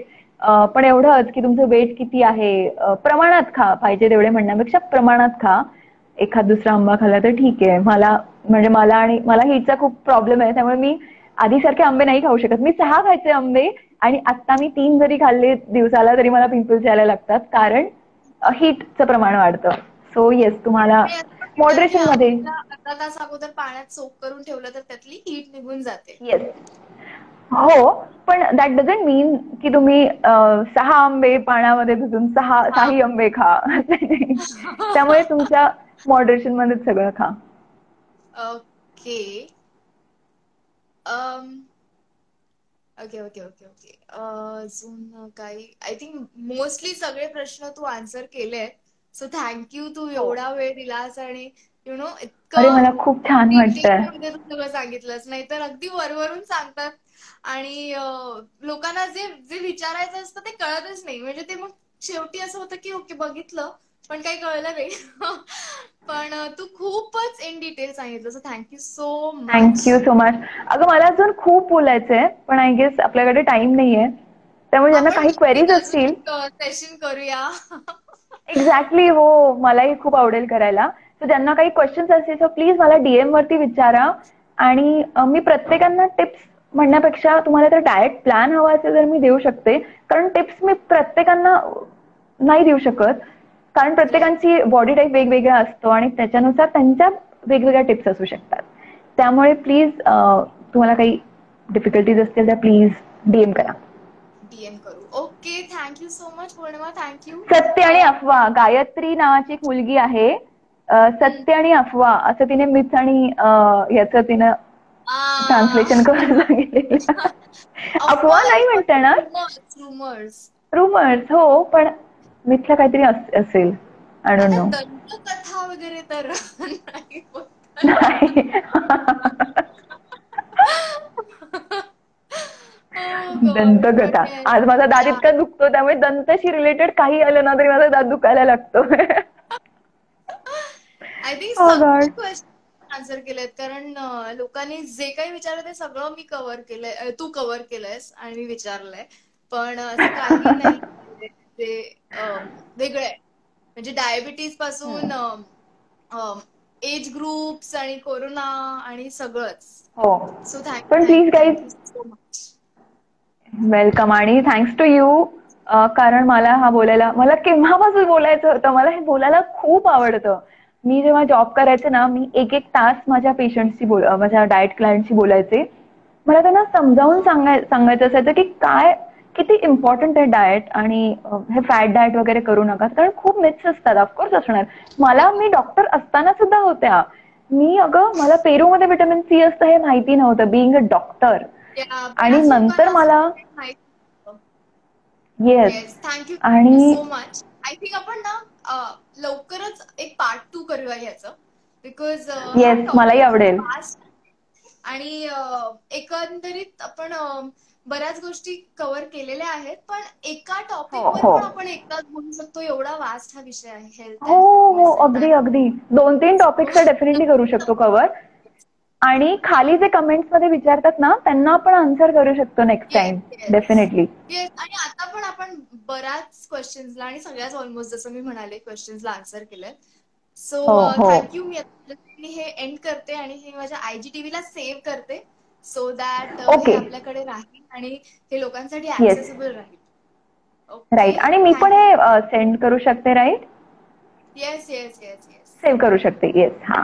पण एवढंच की तुमचं वेट किती आहे, प्रमाणात खा. पाहिजे तेवढे म्हणण्यापेक्षा प्रमाणात खा. एखाद दुसरा आंबा खाल्ला तर ठीक आहे. मला हिटचा खूप प्रॉब्लेम आहे, त्यामुळे मी आधीसारखे आंबे नाही खाऊ शकत. मी 6 खायचे आंबे आणि आता मी 3 जरी खाल्ले दिवसाला तरी मला पिंपल्स यायला लागतात, कारण हीटचं प्रमाण वाढतं. सो येस, तुम्हाला मी असं म्हणतात की मॉडरेशन मध्ये. आंब्याला अर्धा तास अगोदर पाण्यात सोक करून ठेवलं तर त्यातली हीट निघून जाते. येस, हो. पण दॅट डझंट मीन की तुम्ही 6 आंबे पाण्यामध्ये भिजून हा. 6ही आंबे खा. त्यामुळे तुमच्या मॉडरेशन मध्येच सगळं खा. Okay. Okay okay okay okay. अजून काही, आय थिंक मोस्टली सगळे प्रश्न तू आन्सर केले. सो थँक्यू, तू हो. एवढा वेळ दिलास आणि अरे, इतकं मला खूप छान वाटतंय. डिटेलमध्ये तू सगळं सांगितलंस. नाहीतर अगदी वरवरून सांगतात आणि लोकांना जे जे विचारायचं असतं ते कळतच नाही. म्हणजे ते मग शेवटी असं होतं की ओके बघितलं पण काही कळलं नाही. पण तू खूपच इन डिटेल सांगितलं. So thank you so much. Thank you so much. अगं, मला अजून खूप बोलायचंय, पण आय गेस आपल्याकडे टाइम नाहीये. त्यामुळे ज्यांना आपण काही क्वेरीज नक्कीच अजून असतील. एक सेशन करूया. एक्झॅक्टली, हो, मलाही खूप आवडेल करायला. तर ज्यांना काही क्वेश्चन्स असतील तर प्लीज मला DM वरती विचारा. आणि मी प्रत्येकांना टिप्स म्हणण्यापेक्षा तुम्हाला तर डाएट प्लॅन हवा असेल तर मी देऊ शकते. कारण टिप्स मी प्रत्येकांना नाही देऊ शकत, कारण प्रत्येकांची बॉडी टाईप वेगवेगळा असतो आणि त्याच्यानुसार त्यांच्या वेगवेगळ्या टिप्स असू शकतात. त्यामुळे प्लीज तुम्हाला काही डिफिकल्टीज असतील तर प्लीज DM करा. DM करू. ओके, थँक्यू सो मच पौर्णिमा. थँक्यू. सत्य आणि अफवा, गायत्री नावाची एक मुलगी आहे. सत्य आणि अफवा असं तिने मिथ आणि याचं तिनं ट्रान्सलेशन करून सांगितलेलं. अफवा नाही म्हणता येणार, रुमर्स. रुमर्स, हो, पण मिथला काहीतरी असेल. आय डोंट आता नो. दंतकथा वगैरे तर नाही बोलत. नाही. Oh God, but दंतकथा. yes, आज माझा दात yeah. इतका दुखतो, त्यामुळे दंतशी रिलेटेड काही आलं ना तरी माझा दात दुखायला लागतो. आय थिंक Oh सगळे God. क्वेश्चन आन्सर केलेत, कारण लोकांनी जे काही विचारलं ते सगळं मी कव्हर केलंय, तू कव्हर केलंयस आणि मी विचारलंय. पण असं काही नाही जे वेगळं आहे. म्हणजे डायबिटीज पासून एज ग्रुप्स आणि कोरोना आणि सगळंच. हो. सो पण please guys, thank you so much. Welcome आणि थँक्स टू यू. कारण मला केव्हापासून बोलायचं होतं. मला हे बोलायला खूप आवडतं. मी जेव्हा जॉब करायचे ना, मी 1-1 तास माझ्या पेशंटशी माझ्या डाएट क्लायंटशी बोलायचे. मला त्यांना समजावून सांगायचं असायचं की किती इम्पॉर्टंट आहे डाएट, आणि हे फॅट डाएट वगैरे करू नका, कारण खूप मिथ्स असतात. ऑफकोर्स असणार. मी डॉक्टर असताना सुद्धा होत्या. मला पेरूमध्ये व्हिटॅमिन सी असतं हे माहिती नव्हतं, बिईंग अ डॉक्टर. आणि बऱ्याच नंतर लोकांना मला माहिती. येस. येस, थँक्यू आणि सो मच. आय थिंक आपण ना लवकरच एक पार्ट 2 करूया ह्याचं, बिकॉज हा येस, मलाही टॉपिक आवडेल. फास्ट आणि एकंदरीत आपण बऱ्याच गोष्टी कव्हर केलेल्या आहेत, पण एका हो, टॉपिकवर हो. पण आपण एकदाच बोलू शकतो, एवढा वास्ट हा विषय आहे, हेल्थ हो, अँड हो, फिटनेस इन अगदी, दॅट. अगदी. 2-3 टॉपिक्स डेफिनेटली करू शकतो कव्हर. आणि खाली जे कमेंट्स मध्ये विचारतात ना, त्यांना आपण आन्सर करू शकतो next yes, time. Yes, definitely. Yes. आणि आता पण आपण बऱ्याच क्वेश्चन्सला आणि सगळ्याच ऑलमोस्ट जसं मी म्हणाले क्वेश्चन्सला आन्सर केलंय. सो हो, हो. थँक्यू. मी हे एंड करते आणि हे माझ्या IGTV ला सेव्ह करते, सो दॅट हे ओके. आपल्याकडे राहील आणि हे लोकांसाठी येस. ऍक्सेसिबल राहील. राईट. ओके, आणि मी पण थँक्यू. हे सेंड करू शकते, right? Yes yes yes yes. Save करू शकते. येस. हां.